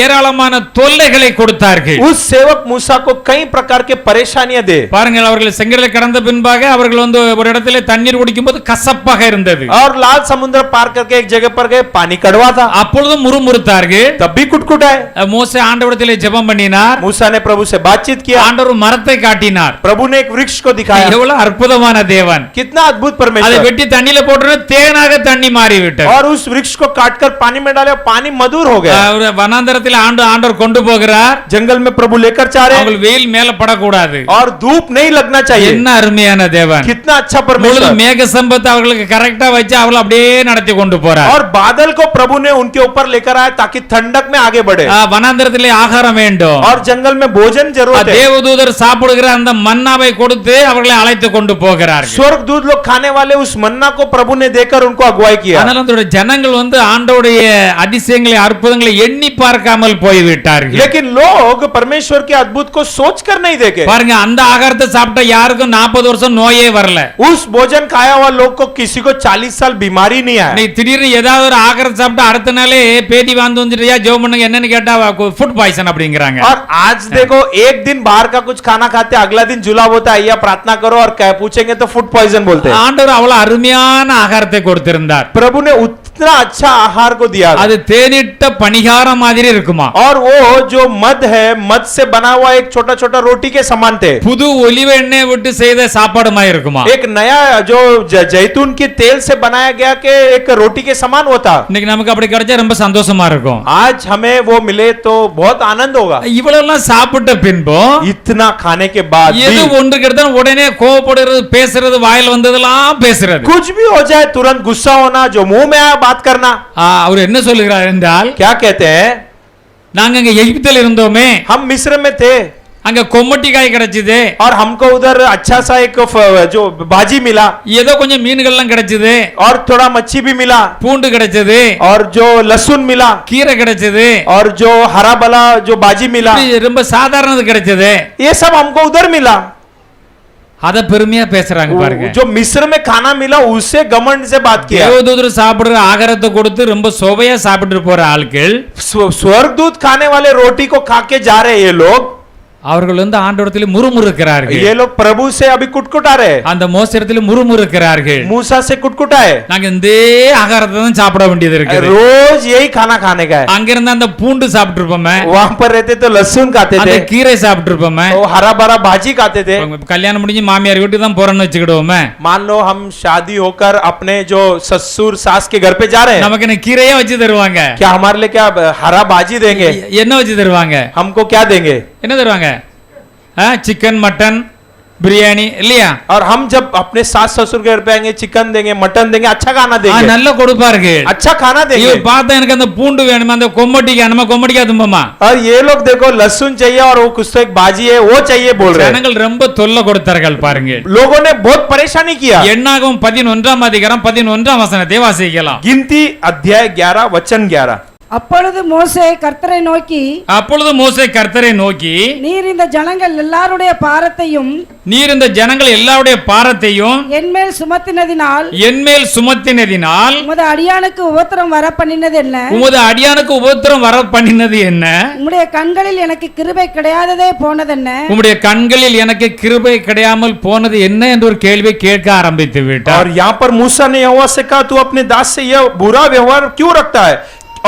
ஏராளமான தொல்லைகளை கொடுத்தார்கள். उस सेवक मूसा को कई प्रकार के परेशानियां दे। பாருங்கள், அவர்கள் செங்கடலை கடந்த பின்பாக அவர்கள் வந்து ஒரு இடத்துல தண்ணீர் குடிக்கும்போது கசப்பாக இருந்தது. और लाल समुद्र पार करके एक जगह पर गए, पानी कड़वा था, அப்பொழுதும் முறுமுறுத்தார்கள். तब भी कुटकुटाए। மோசே ஆண்டவரிடத்திலே ஜெபம் பண்ணினார். मूसा ने प्रभु से बातचीत किया, ஆண்டவர் மரத்தை காட்டினார். प्रभु ने एक वृक्ष को दिखाया। எவ்வளவு அற்புதமான தேவன்! कितना अद्भुत அதை परमेश्वर। வெட்டி தண்ணியில போட்டு தேனாக தண்ணி மாறிவிட்டது. और उस वृक्ष को काटकर पानी में डाले, पानी मधुर हो गया। ஒரு வனாந்தரத்தில் ஆண்டவர் கொண்டு போகிறார். जंगल में प्रभु लेकर जा रहे हैं, அவர்கள் வெயில் மேல படக்கூடாது. और धूप नहीं लगना चाहिए। என்ன அருமையான தேவன்! कितना अच्छा முழு परमेश्वर। மேக சம்பத்தை அவர்களுக்கு கரெக்டா வச்சு அவளை அப்படியே நடத்தி கொண்டு போறார். और बादल को प्रभु ने उनके ऊपर लेकर आया ताकि ठंडक में आगे बढ़े। வனாந்தரத்திலே ஆகாரம் வேண்டும். और जंगल में भोजन जरूरत है। தேவதூதர் சாப்பிடுகிற அந்த மன்னாவை கொடுத்து அவர்களை அழைத்து கொண்டு போகிறார்கள். स्वर्गदूत लोग खाने वाले उस मन्ना को प्रभु ने देकर उनको अगुवाई किया। ஆனால் அந்த ஜனங்கள் வந்து ஆண்டவருடைய அதிசயங்களை அற்புதங்களை எண்ணி பார்க்காமல் போய்விட்டார்கள். लेकिन लोग परमेश्वर के अद्भुत को सोचकर नहीं देखे। பாருங்க, அந்த ஆகாரத்தை சாப்பிட்ட யாருக்கும் 40 வருஷம் நோயே வரல. उस भोजन खाया हुआ लोग को किसी को 40 साल बीमारी नहीं आया। நீ திடீர்னு ஏதாவது ஒரு ஆகாரத்தை சாப்பிட்டு அடுத்த நாளே பேதி வாந்து வந்துட்டியா ஜெபம் பண்ணுங்க என்னன்னு கேட்டா ஃபுட் பாய்சன் அப்படிங்கறாங்க. और आज देखो एक दिन बाहर का कुछ खाना खाते, अगला दिन जुलाब होता है, या प्रार्थना करो और पूछेंगे तो फूड पॉइजन बोलते हैं। ஆண்டவர் அவ்வளவு அருமையான ஆகாரத்தை கொடுத்திருந்தார். प्रभु ने इतना अच्छा आहार को दिया, அது தேனிட்ட பணிகாரம் மாதிரி இருக்குமா. और वो जो मध है, मध से बना हुआ एक छोटा छोटा रोटी के समान थे। புது ஒலிவ எண்ணெய் விட்டு செய்த சாப்பாடுமா இருக்குமா. एक नया जो जैतून के तेल से बनाया गया के एक रोटी के समान होता। இன்னைக்கு நமக்கு அப்படி கிடைச்சா ரொம்ப சந்தோஷமா இருக்கும். आज हमें वो मिले तो बहुत आनंद होगा। இவ்வளவு சாப்பிட்ட பின்பும் इतना खाने के बाद எது भी ஒன்று கிடைத்தா உடனே கோபப்படுறது, பேசுறது, வாயில வந்ததெல்லாம் பேசுறது. कुछ भी हो जाए तुरंत गुस्सा होना, जो मुंह में आया बात करना। அவர் என்ன சொல்லுகிறார் என்றால், क्या कहते हैं, நாங்க அங்க எகிப்தில் இருந்தோமே, हम मिस्र में थे அங்க கொம்மட்டி காய் கிடைச்சது, और हमको उधर अच्छा सा एक जो भाजी मिला, ஏதோ கொஞ்சம் மீன்கள்லாம் கிடைச்சது, और थोड़ा मच्छी भी मिला, பூண்டு கிடைச்சது, और जो लहसुन मिला, கீரை கிடைச்சது, और जो हरा भला जो भाजी मिला, இப்படி ரொம்ப சாதாரணது கிடைச்சது. ये सब हमको उधर मिला। அத பெருமையா பேசுறாங்க பாருங்க. जो मिस्र में खाना मिला उससे घमंड से बात किया। தேவதூதர் சாப்பிடுற ஆகாரத்தை கொடுத்து ரொம்ப சுவையா சாப்பிட்டு போற ஆட்கள், स्वर्गदूत खाने वाले रोटी को खा के जा रहे हैं ये लोग, அவர்கள் வந்து ஆண்டவரத்தில் முறுமுறுக்கிறார்கள். ये लोग प्रभु से अभी कुटकुटा रहे, அந்த மோசத்தில் முறுமுறுக்கிறார்கள். मूसा से कुटकुटाए, நாங்க இந்த ஆகாரத்தை தான் சாப்பிட வேண்டியது இருக்கு. रोज यही खाना खाने का है। அங்க இருந்து அந்த பூண்டு சாப்பிட்டு இருப்போமே, वहां पर रहते तो लहसुन खाते அந்த थे, கீரை சாப்பிட்டு இருப்போமே, तो हरा भरा भाजी खाते थे। கல்யாணம் முடிஞ்சு மாமியார் வீட்டுக்கு தான் போறோம்னு வச்சுக்கிடுவோமே, मान लो हम शादी होकर अपने जो ससुर सास के घर पे जा रहे हैं, நமக்கு என்ன கீரையே வச்சு தருவாங்க. क्या हमारे लिए क्या हरा भाजी देंगे? என்ன வச்சு தருவாங்க? हमको क्या देंगे? என்ன தருவாங்க? சிக்கன், மட்டன், பிரியாணி இல்லையா? और हम जब अपने सास ससुर के घर पे आएंगे चिकन देंगे, मटन देंगे, अच्छा खाना देंगे, நல்ல கொடுப்பார்கள். अच्छा खाना देंगे। இவ பார்த்தா எனக்கு அந்த பூண்டு வேணுமா, அந்த கொம்மட்டிக்கு நம்ம கொம்மட்டிக்கா தும்பமா. और ये लोग देखो लहसुन चाहिए और वो कुछ तो एक भाजी है वो चाहिए बोल रहे हैं। ஜனங்கள் ரொம்ப தொல்லை கொடுத்தார்கள் பாருங்க. लोगों ने बहुत परेशानी किया। என்னாகும் 11ஆம் அதிகாரம் 11ஆம் வசனத்தை வாசிக்கலாம். गिनती अध्याय 11 वचन 11। அப்பொழுது மோசே கர்த்தரை நோக்கி, அப்பொழுது மோசே கர்த்தரை நோக்கி, நீர் இந்த ஜனங்கள் எல்லாருடைய பாரத்தையும் நீர் இந்த ஜனங்கள் எல்லாருடைய பாரத்தையும் என்மேல் சுமத்தினதினால் என்மேல் சுமத்தினதினால் உமது அடியானுக்கு உபத்திரம் வர பண்ணினது என்ன? உமது அடியானுக்கு உபத்திரம் வர பண்ணினது என்ன? உம்முடைய கண்களில் எனக்கு கிருபை கிடையாததே போனதென்ன? உம்முடைய கண்களில் எனக்கு கிருபை கிடையாமல் போனது என்ன என்று ஒரு கேள்வியை கேட்க ஆரம்பித்து விட்டார். और यहाँ पर मूसा ने यहोवा से कहा तू अपने दास से यह बुरा व्यवहार क्यों रखता है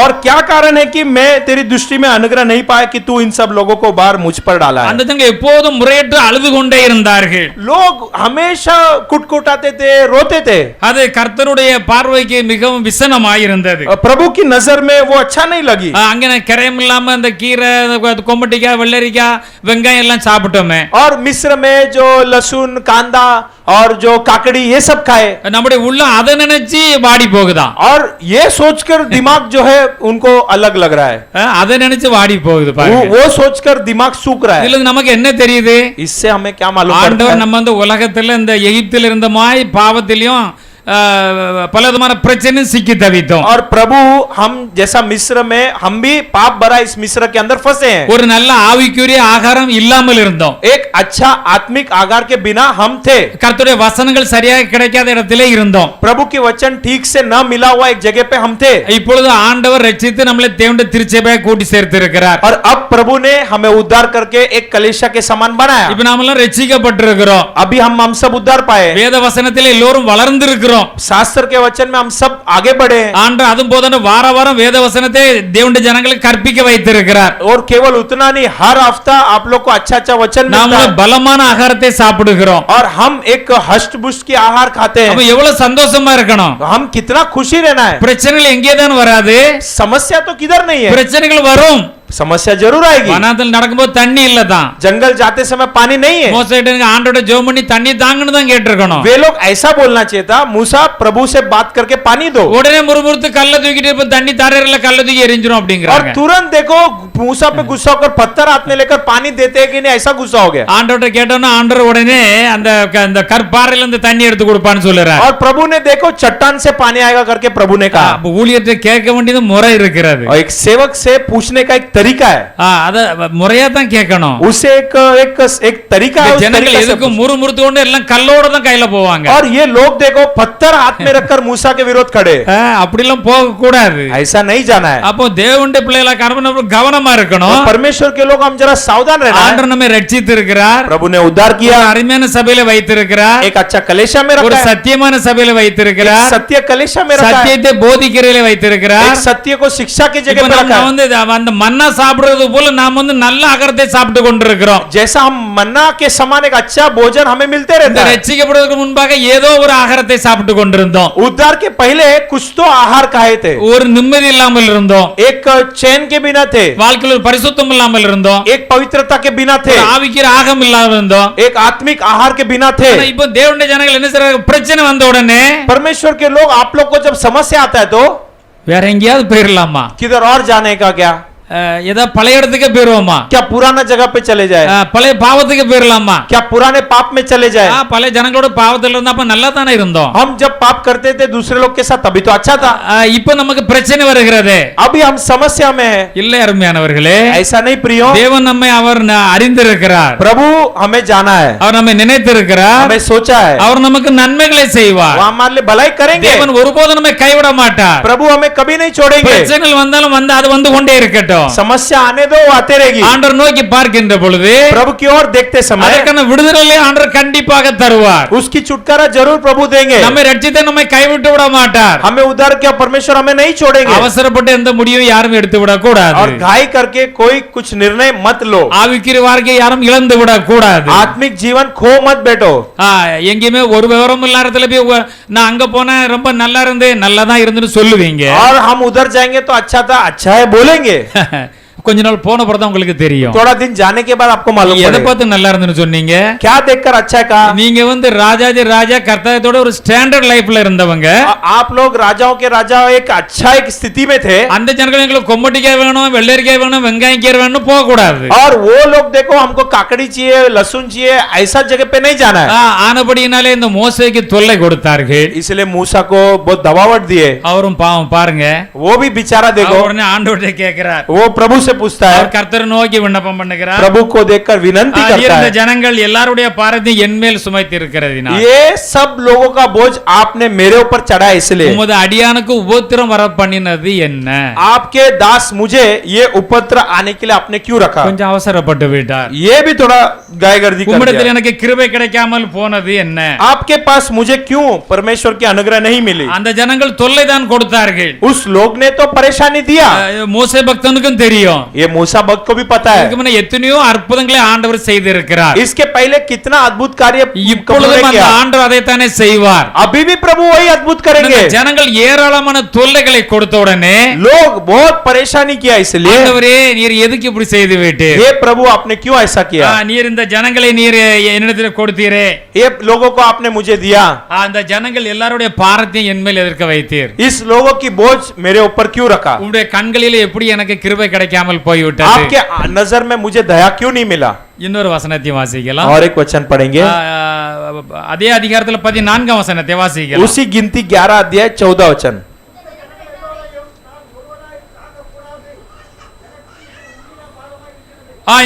और क्या कारण है कि मैं तेरी दृष्टि में अनुग्रह नहीं पाया कि तू इन सब लोगों को बाहर मुझ पर डाला है। அந்த ஜனங்கள் எப்போதும் முறையற்று அழுது கொண்டே இருந்தார்கள். लोग हमेशा कुटकुटाते थे, रोते थे। அது கர்த்தருடைய பார்வைக்கு மிகவும் விசனமாய் இருந்தது. प्रभु की नजर में वो अच्छा नहीं लगी। அங்கே கரையம் இல்லாம அந்த கீரை, கொம்பட்டிக்காய், வெள்ளரிக்காய், வெங்காயம் எல்லாம் சாப்பிட்டோமே, और मिस्र में जो लहसुन, कांदा और जो काकड़ी ये सब खाए, நம்முடைய உள்ள அதை நினைச்சு வாடி போகுதான். और ये सोचकर दिमाग जो है उनको अलग लग रहा है, அதை நினைச்சு வாடி போகுது பாருங்க. वो सोचकर दिमाग सूख रहा है। இதுல நமக்கு என்ன தெரியுது? इससे हमें क्या मालूम पड़ता ஆண்டவர் है? நம்ம வந்து உலகத்துல இந்த எகிப்தில் இருந்த மாதிரி பாவத்திலையும் பல விதமான பிரச்சனை சிக்கி தவித்தோம். और प्रभु हम जैसा मिस्र में हम भी पाप भरा इस मिस्र के अंदर फंसे हैं। ஒரு நல்ல ஆவிக்குரிய ஆகாரம் இல்லாமல் இருந்தோம். एक अच्छा आत्मिक आहार के बिना हम थे। கர்த்தருடைய வசனங்கள் சரியாக கிடைக்காத இடத்திலே இருந்தோம். प्रभु की वचन ठीक से न मिला हुआ एक जगह पे हम थे। இப்பொழுது ஆண்டவர் ரட்சித்து நம்மளை தேவனுடைய திருச்சபையாக கூட்டி சேர்த்து இருக்கிறார். और अब प्रभु ने हमें उद्धार करके एक कलीसिया के समान बनाया। இப்ப நாம எல்லாம் ரட்சிக்கப்பட்டிருக்கிறோம். अभी हम सब उद्धार पाए। வேத வசனத்திலே எல்லோரும் வளர்ந்திருக்கிறோம். शास्त्र के वचन में हम सब आगे बढ़े हैं। ஆண்டவர் அதுவும் போதான வார வாரம் வேத வசனத்தை தேவனுடைய ஜனங்களுக்கு கற்பிக்க வைத்திருக்கிறார். और केवल उतना नहीं, हर हफ्ता आप लोग को अच्छा अच्छा वचन நாம मिलता है। பலமான ஆகாரத்தை சாப்பிடுகிறோம். और हम एक हष्ट-पुष्ट की आहार खाते அப்ப हैं। எவ்வளவு சந்தோஷமா இருக்கணும். हम कितना खुशी रहना है। பிரச்சனைகள் எங்கேதான் வராது? समस्या तो किधर नहीं है, பிரச்சனைகள் வரும். समस्या जरूर आएगी। வனாந்தல் நடக்கும்போது தண்ணி இல்ல தான். जंगल जाते समय पानी नहीं है। மோசேட்ட ஆண்டோட ஜெபம் பண்ணி தண்ணி தாங்கன்னு தான் கேட்டிருக்கணும். वे लोग ऐसा बोलना चाहिए था, मूसा प्रभु से बात करके पानी दो। உடனே முறுமுறுத்து கல்ல தூக்கிட்டு இப்ப தண்ணி தாரல கல்ல தூக்கி எரிஞ்சிரும் और அப்படிங்கறாங்க. तुरंत देखो मूसा पे गुस्सा होकर पत्थर हाथ में लेकर पानी देते हैं कि नहीं, ऐसा गुस्सा हो गया। ஆண்டவர்ட்ட கேட்டோம்னா ஆண்டவர் உடனே அந்த கற்பாறையில இருந்து தண்ணி எடுத்து கொடுப்பான்னு சொல்றாரு. और प्रभु ने देखो चट्टान से पानी आएगा करके प्रभु ने कहा। அப்ப ஊழியத்தை கேட்க வேண்டியது முறை இருக்கிறது. और एक सेवक से पूछने का एक तरीका है, அத முறையா தான் கேட்கணும். उसे एक एक एक तरीका है, இந்த उस ஜனங்கள் तरीका से எதுக்கு पूछो। முறுமுறுத்து கொண்டு எல்லாம் கல்லோட தான் கையில போவாங்க. और ये लोग देखो पत्थर हाथ में रखकर मूसा के विरोध खड़े। அப்படிலாம் போக கூடாது. ऐसा नहीं जाना है। அப்போ தேவனுடைய பிள்ளைகளா கவனமா இருக்கணும். और परमेश्वर के लोग हम जरा सावधान रहना है। ஆண்டவர் நம்மை ரட்சித்து இருக்கிறார். प्रभु ने उद्धार किया, ஒரு அருமையான சபையில வைத்திருக்கிறார். एक अच्छा कलेशा में ஒரு रखा है, சத்தியமான சபையில एक வைத்திருக்கிறார். सत्य कलेशा में रखा है, சத்தியத்தை போதிக்கிறதிலே வைத்திருக்கிறார். एक सत्य को शिक्षा की இப்ப जगह पे நம்ம रखा है। வந்து அந்த மன்னா சாப்பிடுறது போல நாம் வந்து நல்ல ஆகாரத்தை சாப்பிட்டு கொண்டிருக்கிறோம். जैसा हम मन्ना के समान एक अच्छा भोजन हमें मिलते இந்த रहता है। ரட்சிக்கப்படுவதற்கு முன்பாக ஏதோ ஒரு ஆகாரத்தை சாப்பிட்டு கொண்டிருந்தோம். उद्धार के पहले कुछ तो आहार खाए थे, ஒரு நிம்மதி இல்லாமல் இருந்தோம். एक चैन के बिना थे, வாழ்க்கையில் ஒரு பரிசுத்தம் இல்லாமல் இருந்தோம். एक पवित्रता के बिना थे, ஒரு ஆவிக்கிற ஆகம் இல்லாமல் இருந்தோம். एक आत्मिक आहार के बिना थे। ஆனா இப்போ தேவனுடைய ஜனங்கள் என்ன செய்றாங்க? பிரச்சனை வந்த உடனே परमेश्वर के लोग आप लोग को जब समस्या आता है तो வேற எங்கேயாவது போயிடலாமா? किधर और जाने का क्या? ஏதோ பழைய இடத்துக்கு போயிருவோமா, क्या पुराना जगह पे चले जाए, பழைய பாவத்துக்கு போயிடலாமா, क्या पुराने पाप में चले जाए। பழைய ஜனங்களோட பாவத்துல இருந்தா அப்ப நல்லா தானே இருந்தோம். हम जब पाप करते थे दूसरे लोग के साथ तभी तो अच्छा था। இப்ப நமக்கு பிரச்சனை வருகிறது. अभी हम समस्या में है। இல்ல அருமையானவர்களே, ऐसा नहीं प्रियो, தேவன் நம்மை அவர் அறிந்திருக்கிறார், प्रभु हमें जाना है, அவர் நம்மை நினைத்திருக்கிறார், हमें सोचा है, அவர் நமக்கு நன்மைகளை செய்வார். वो हमारे लिए भलाई करेंगे। தேவன் ஒருபோதும் நம்மை கைவிட மாட்டார். प्रभु हमें कभी नहीं छोड़ेंगे। பிரச்சனைகள் வந்தாலும் அது வந்து கொண்டே இருக்கட்டும். समस्या आने दो, वो आते रहेगी। ஆண்டவர் நோக்கி பார்க்கின்ற பொழுது प्रभु की ओर देखते समय அதற்கான விடுதலை ஆண்டவர் கண்டிப்பாக தருவார். उसकी छुटकारा जरूर प्रभु देंगे। நம்மை ரட்சித்து நம்மை கைவிட்டு விட மாட்டார். हमें उद्धार किया परमेश्वर हमें नहीं छोड़ेंगे। அவசரப்பட்டு எந்த முடிவும் யாரும் எடுத்து விட கூடாது. और घाई करके कोई कुछ निर्णय मत लो। ஆவிக்குரிய வாழ்க்கையை யாரும் இழந்து விட கூடாது. आत्मिक जीवन खो मत बैठो। எங்கேயுமே ஒரு விவரம் இல்லாததுல போய் நான் அங்க போனேன் ரொம்ப நல்லா இருந்து நல்லா தான் இருந்துன்னு சொல்லுவீங்க. और हम उधर जाएंगे तो अच्छा था, अच्छा है बोलेंगे। கொஞ்ச நாள் போன பிறகு தான் உங்களுக்கு தெரியும். थोड़ा दिन जाने के बाद आपको मालूम எதை पड़ेगा। பார்த்து நல்லா இருந்துன்னு சொன்னீங்க? क्या देखकर अच्छा कहा? நீங்க வந்து ராஜாஜி ராஜா கர்த்தத்தோட ஒரு ஸ்டாண்டர்ட் லைஃப்ல இருந்தவங்க. आप लोग राजाओं के राजा एक अच्छा एक स्थिति में थे। அந்த ஜனங்கள் எங்களுக்கு கொம்பட்டிக்காய் வேணும், வெள்ளரிக்காய் வேணும், வெங்காயம் கீரை வேணும் போக கூடாது. और वो लोग देखो हमको काकड़ी चाहिए, लहसुन चाहिए, ऐसा जगह पे नहीं जाना है। ஆனபடியினாலே இந்த மோசேக்கு தொல்லை கொடுத்தார்கள். इसलिए मूसा को बहुत दबावट दिए। அவரும் பாவம் பாருங்க, वो भी बेचारा देखो, உடனே ஆண்டவர்கிட்ட கேட்கிறார். वो प्रभु से पूछता है, அவர் கர்த்தரை நோக்கி விண்ணப்பம் பண்ணுகிறார். प्रभु को देखकर विनती करता இருந்த है, ஜனங்கள் எல்லாருடைய பாரத்தையும் என்மேல் சுமைத்து இருக்கிறதினால் ये सब लोगों का बोझ आपने मेरे ऊपर चढ़ा, इसलिए உமது அடியானுக்கு உபத்திரம் வர பண்ணினது என்ன? आपके दास मुझे ये उपद्रव आने के लिए आपने क्यों रखा? கொஞ்சம் அவசரப்பட்டு விட்டார். ये भी थोड़ा गायगर्दी कर உம்மிடத்தில் दिया। எனக்கு கிருபை கிடைக்காமல் போனது என்ன? आपके पास मुझे क्यों परमेश्वर की अनुग्रह नहीं मिली? அந்த ஜனங்கள் தொல்லை தான் கொடுத்தார்கள். उस लोग ने तो परेशानी दिया। மோசே பக்தனுக்கும் தெரியும், ये मूसा भक्त को भी पता है, இதுக்கு முன்ன எத்தனையோ அற்புதங்களை ஆண்டவர் செய்திருக்கிறார். इसके पहले कितना अद्भुत कार्य प्रभु ने இப்பொழுதும் அந்த किया। ஆண்டவர் அதைத்தானே செய்வார். अभी भी प्रभु वही अद्भुत करेंगे। இந்த ஜனங்கள் ஏராளமான தொல்லைகளை கொடுத்த உடனே लोग बहुत परेशानी किया, इसलिए ஆண்டவரே நீர் எதுக்கு இப்படி செய்து விட்டீர்? ये प्रभु आपने क्यों ऐसा किया? நீர் இந்த ஜனங்களை நீர் என்னிடத்தில் கொடுத்தீரே, ये लोगों को आपने मुझे दिया, அந்த ஜனங்கள் எல்லாருடைய பாரத்தையும் என் மேல் எதிர்க்க வைத்தீர். इस लोगों की बोझ मेरे ऊपर क्यों रखा? உங்களுடைய கண்களிலே எப்படி எனக்கு கிருபை கிடைக்காமல் போய்விட்டது? आपके नजर में मुझे दया क्यों नहीं मिला? இன்னொரு வசனத்தையும் வாசிக்கலாம். और एक वचन पढ़ेंगे, அதே அதிகாரத்தில் 14ஆம் வசனத்தை வாசிக்கலாம். उसी गिनती 11 अध्याय 14 वचन।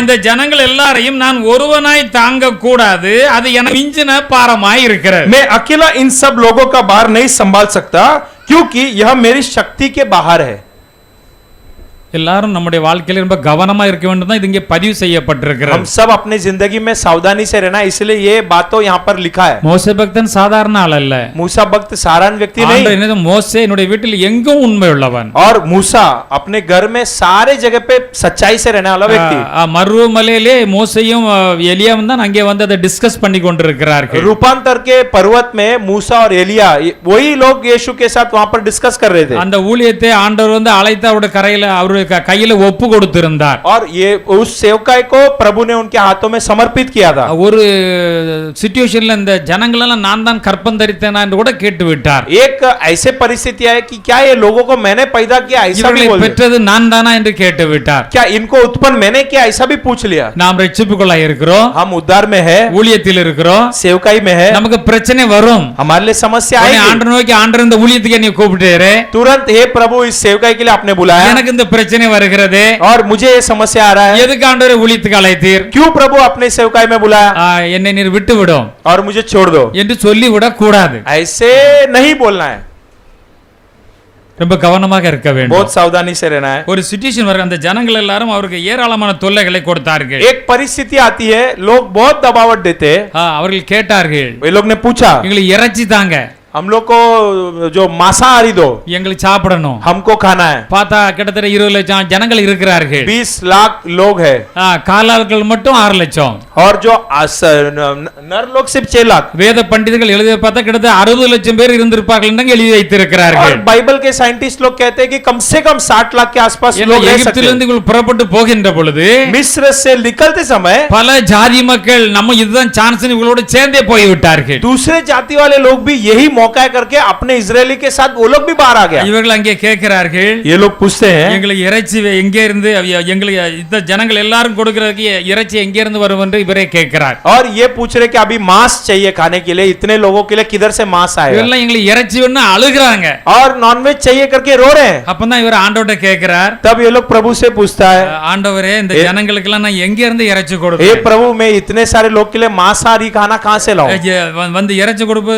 இந்த ஜனங்கள் எல்லாரையும் நான் ஒருவனாய் தாங்க கூடாது, அது எனக்கு மிஞ்சின பாரமாய் இருக்கிறது. मैं अकेला इन सब लोगों का भार नहीं संभाल सकता, क्योंकि यह मेरी शक्ति के बाहर है। எல்லாரும் நம்முடைய வாழ்க்கையில ரொம்ப கவனமா இருக்க வேண்டும் தான் இது இங்கே பதிவு செய்யப்பட்டிருக்கிறது. हम सब अपनी जिंदगी में सावधानी से रहना, इसलिए ये बातों यहाँ पर लिखा है। மோசே பக்தன் சாதாரண ஆள் அல்ல. मूसा भक्त साधारण व्यक्ति ஆண்டவர் नहीं, என்னது, மோசே என்னுடைய வீட்டில் எங்கும் உண்மை உள்ளவன். और मूसा अपने घर में सारे जगह पे सच्चाई से रहने वाला व्यक्ति। மருவமலையிலே மோசையும் எலியாவும் தான் அங்கே வந்து அதை டிஸ்கஸ் பண்ணி கொண்டிருக்கிறார்கள். रूपांतर के पर्वत में मूसा और एलिया वही लोग यीशु के साथ वहां पर डिस्कस कर रहे थे। அந்த ஊழியத்தை ஆண்டவர் வந்து அழைத்து அவருடைய கரையில அவருடைய கையில ஒப்பு கொடுத்திருந்தார். और ये उस सेवकाई को प्रभु ने उनके हाथों में समर्पित किया था। ஒரு சிச்சுவேஷன்ல இந்த ஜனங்கள் எல்லாம் நான் தான் கற்பம் தரித்தேனா என்று கூட கேட்டு விட்டார். एक ऐसे परिस्थिति है कि क्या ये लोगों को मैंने पैदा किया, ऐसा भी இவர்களை बोल दिया। பெற்றது நான் தானா என்று கேட்டு விட்டார். क्या इनको उत्पन्न मैंने किया, ऐसा भी पूछ लिया। நாம் ரட்சிப்புக்குள்ளாய் இருக்கிறோம், हम उद्धार में है, ஊழியத்தில் இருக்கிறோம், सेवकाई में है, நமக்கு பிரச்சனை வரும். हमारे लिए समस्या आएगी। ஆண்டவர் நோக்கி ஆண்டவர் இந்த ஊழியத்துக்கு என்னை கூப்பிட்டாரு, तुरंत हे प्रभु इस सेवकाई के लिए आपने बुलाया எனக்கு இந்த பிரச்சனை வருகிறது, और मुझे ये समस्या आ रहा है, எதுக்கு ஆண்டவரே ஊழியத்துக்கு அழைத்தீர்? क्यों प्रभु अपने सेवकाई में बुलाया என்னை நீர் விட்டு விடும் और मुझे छोड़ दो, என்று சொல்லி விட கூடாது. ऐसे नहीं बोलना है। ரொம்ப கவனமாக இருக்க வேண்டும். बहुत सावधानी से रहना है। ஒரு சிச்சுவேஷன் வர அந்த ஜனங்கள் எல்லாரும் அவருக்கு ஏராளமான தொல்லைகளை கொடுத்தார்கள். एक परिस्थिति आती है, लोग बहुत दबावट देते हैं। அவர்கள் கேட்டார்கள், वे लोग ने पूछा, எங்களுக்கு இறைச்சி தாங்க, हम लोग को जो मांसाहारी दो, எங்களுக்கு சாப்பிடணும். हमको खाना है। பார்த்தா கிட்டத்தட்ட 20 லட்சம் ஜனங்கள் இருக்கிறார்கள். 20 लाख लोग है, காலாட்கள் மட்டும் 6 லட்சம். और जो नर लोग सिर्फ 6 लाख। வேத பண்டிதர்கள் எழுதி பார்த்தா கிட்டத்தட்ட 60 லட்சம் பேர் இருந்திருப்பார்கள் என்று எழுதி வைத்திருக்கிறார்கள். और बाइबल के साइंटिस्ट लोग कहते हैं कि कम से कम 60 लाख के आसपास लोग रह सकते எகிப்திலிருந்து இவர்கள் புறப்பட்டு போகின்ற பொழுது हैं। मिस्र से निकलते समय பல ஜாதி மக்கள் நம்ம இதுதான் சான்ஸ் இவங்களோட சேர்ந்தே போய் விட்டார்கள். दूसरे जाति वाले लोग भी यही मौका करके अपने इजरायली के साथ वो लोग भी बाहर आ गया। இவர்கள் அங்கே கேட்கிறார்கள், ये लोग पूछते हैं எங்களுக்கு இறைச்சி எங்கே இருந்து எங்களுக்கு இந்த ஜனங்கள் எல்லாரும் கொடுக்கிறதுக்கு இறைச்சி எங்கே இருந்து வரும் என்று இவரே கேட்கிறார். और ये पूछ रहे कि अभी मांस चाहिए खाने के लिए, इतने लोगों के लिए किधर से मांस आएगा। இவெல்லாம் எங்களுக்கு இறைச்சி ஒண்ணு அழுகுறாங்க. और नॉनवेज चाहिए करके रो रहे हैं। அப்பதான் இவர் ஆண்டவர்ட்ட கேட்கிறார், तब ये लोग प्रभु से पूछता है, ஆண்டவரே இந்த ஜனங்களுக்கு எல்லாம் நான் எங்க இருந்து இறைச்சி हे கொடுப்பேன்? प्रभु मैं इतने सारे लोग के लिए मांसाहारी खाना कहां से लाऊं। வந்து இறைச்சி கொடுப்பு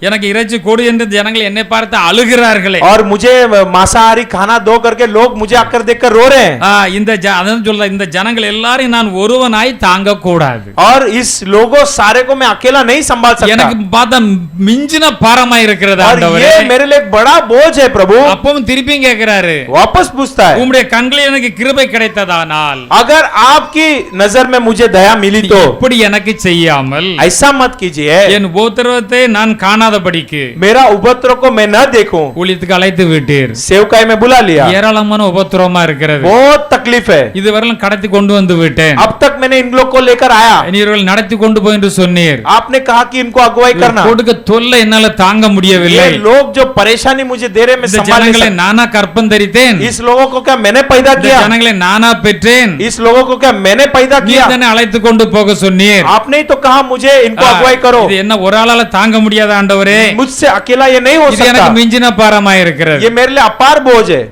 எனக்கு இறைச்சி கொடு என்று ஜனங்கள் என்னை பார்த்து அழுகிறார்களே. और मुझे मांसाहारी खाना दो करके लोग मुझे आकर देखकर रो रहे हैं। இந்த அதான் சொல்ல, இந்த ஜனங்கள் எல்லாரும் நான் ஒருவனாய் தாங்க கூடாது. और इस लोगों सारे को मैं अकेला नहीं संभाल सकता। எனக்கு பார்த்தா மிஞ்சின பாரமா இருக்கிறது और ஆண்டவரே. ये मेरे लिए एक बड़ा बोझ है प्रभु। அப்பவும் திருப்பியும் கேட்கிறாரு, वापस पूछता है, உம்முடைய கண்களில் எனக்கு கிருபை கிடைத்ததானால் अगर आपकी नजर में मुझे दया मिली तो இப்படி எனக்கு செய்யாமல் ऐसा मत कीजिए, என் உபத்திரவத்தை நான் காணாதபடிக்கு मेरा उपद्रव को मैं न देखूं। ஊழியத்துக்கு அழைத்து விட்டீர். सेवकाई में बुला लिया, ஏராளமான உபத்திரவமா இருக்கிறது. बहुत तकलीफ है, இதுவரையிலும் கடத்தி கொண்டு வந்து விட்டேன். अब तक मैंने इन लोग को लेकर आया, நீர்கள் நடத்தி கொண்டு போய் என்று சொன்னீர். आपने कहा कि इनको अगुवाई करना। கொடுக்க தொல்லை என்னால தாங்க முடியவில்லை. ये लोग जो परेशानी मुझे दे रहे मैं இந்த संभाल नहीं ஜனங்களை सकता। நானா கற்பம் தரித்தேன். इस लोगों को क्या मैंने पैदा இந்த किया? ஜனங்களை நானா பெற்றேன். इस लोगों को क्या मैंने पैदा நீ किया? தானே அழைத்து கொண்டு போக சொன்னீர். आपने ही तो कहा मुझे इनको अगुवाई करो। இது என்ன ஒரு ஆளால தாங்க முடியாத ஆண்டவரே? मुझसे अकेला ये नहीं हो இது सकता। எனக்கு மிஞ்சின பாரமா இருக்கிறது. ये मेरे लिए अपार बोझ है।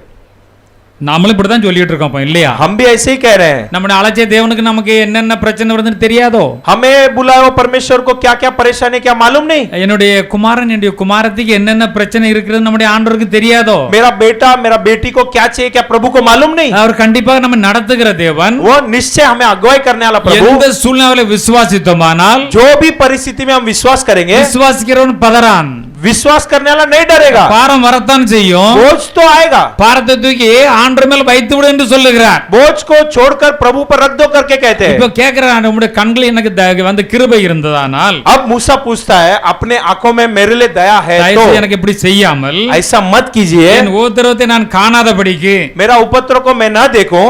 நாமளும் இப்படிதான் சொல்லிட்டு இருக்கோம் அப்ப, இல்லையா? हम भी ऐसे ही कह रहे हैं। நம்முடைய அழைச்ச தேவனுக்கு நமக்கு என்னென்ன பிரச்சனை வருதுன்னு தெரியாதோ? हमें बुलाए परमेश्वर को क्या क्या परेशानी क्या मालूम नहीं? என்னுடைய குமாரன் என்னுடைய குமாரத்திக்கு என்னென்ன பிரச்சனை இருக்குன்னு நம்முடைய ஆண்டவருக்கு தெரியாதோ? मेरा बेटा मेरा बेटी को क्या चाहिए क्या प्रभु को मालूम नहीं? அவர் கண்டிப்பாக நம்ம நடத்துகிற தேவன். वो निश्चय हमें अगुवाई करने वाला प्रभु। எந்த சூழ்நிலையில விசுவாசித்தோமானால், जो भी परिस्थिति में हम विश्वास करेंगे, விசுவாசிக்கிறவன் பதறான். विश्वास करने वाला नहीं डरेगा। பாரம் வரத்தான் செய்யும். बोझ तो आएगा, பாரத்தை தூக்கி ஆண்டவர் மேல் வைத்து விடு என்று சொல்லுகிறார். बोझ को छोड़कर प्रभु पर रख दो करके कहते இப்ப हैं। கேக்குறான், உம்முடைய கண்களில் எனக்கு வந்து கிருபை இருந்ததானால், अब मूसा पूछता है अपने आंखों में मेरे लिए दया है தயவு तो செய்து எனக்கு இப்படி செய்யாமல் ऐसा मत कीजिए, என் உபத்திரவத்தை நான் காணாதபடிக்கு मेरा उपद्रव को मैं न देखूं।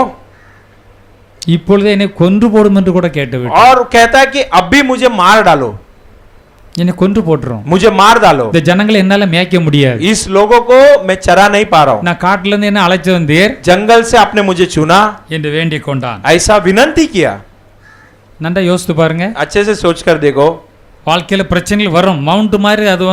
இப்பொழுதே என்னை கொன்று போடும் என்று கூட கேட்டுவிட்டு, और कहता है कि अब भी मुझे मार डालो, என்னை கொன்று போட்டுரும். मुझे मार डालो। இந்த ஜனங்களை என்னால மேய்க்க முடியாது. इस लोगों को मैं चरा नहीं पा रहा हूं। நான் காட்டுல இருந்து என்ன அழைச்சு வந்தீர் जंगल से आपने मुझे चुना, என்று வேண்டிக் கொண்டான். ऐसा विनंती किया। நன்றா யோசித்து பாருங்க. अच्छे से सोच कर देखो। வாழ்க்கையில பிரச்சனைகள் வரும். மவுண்ட் மாதிரி அது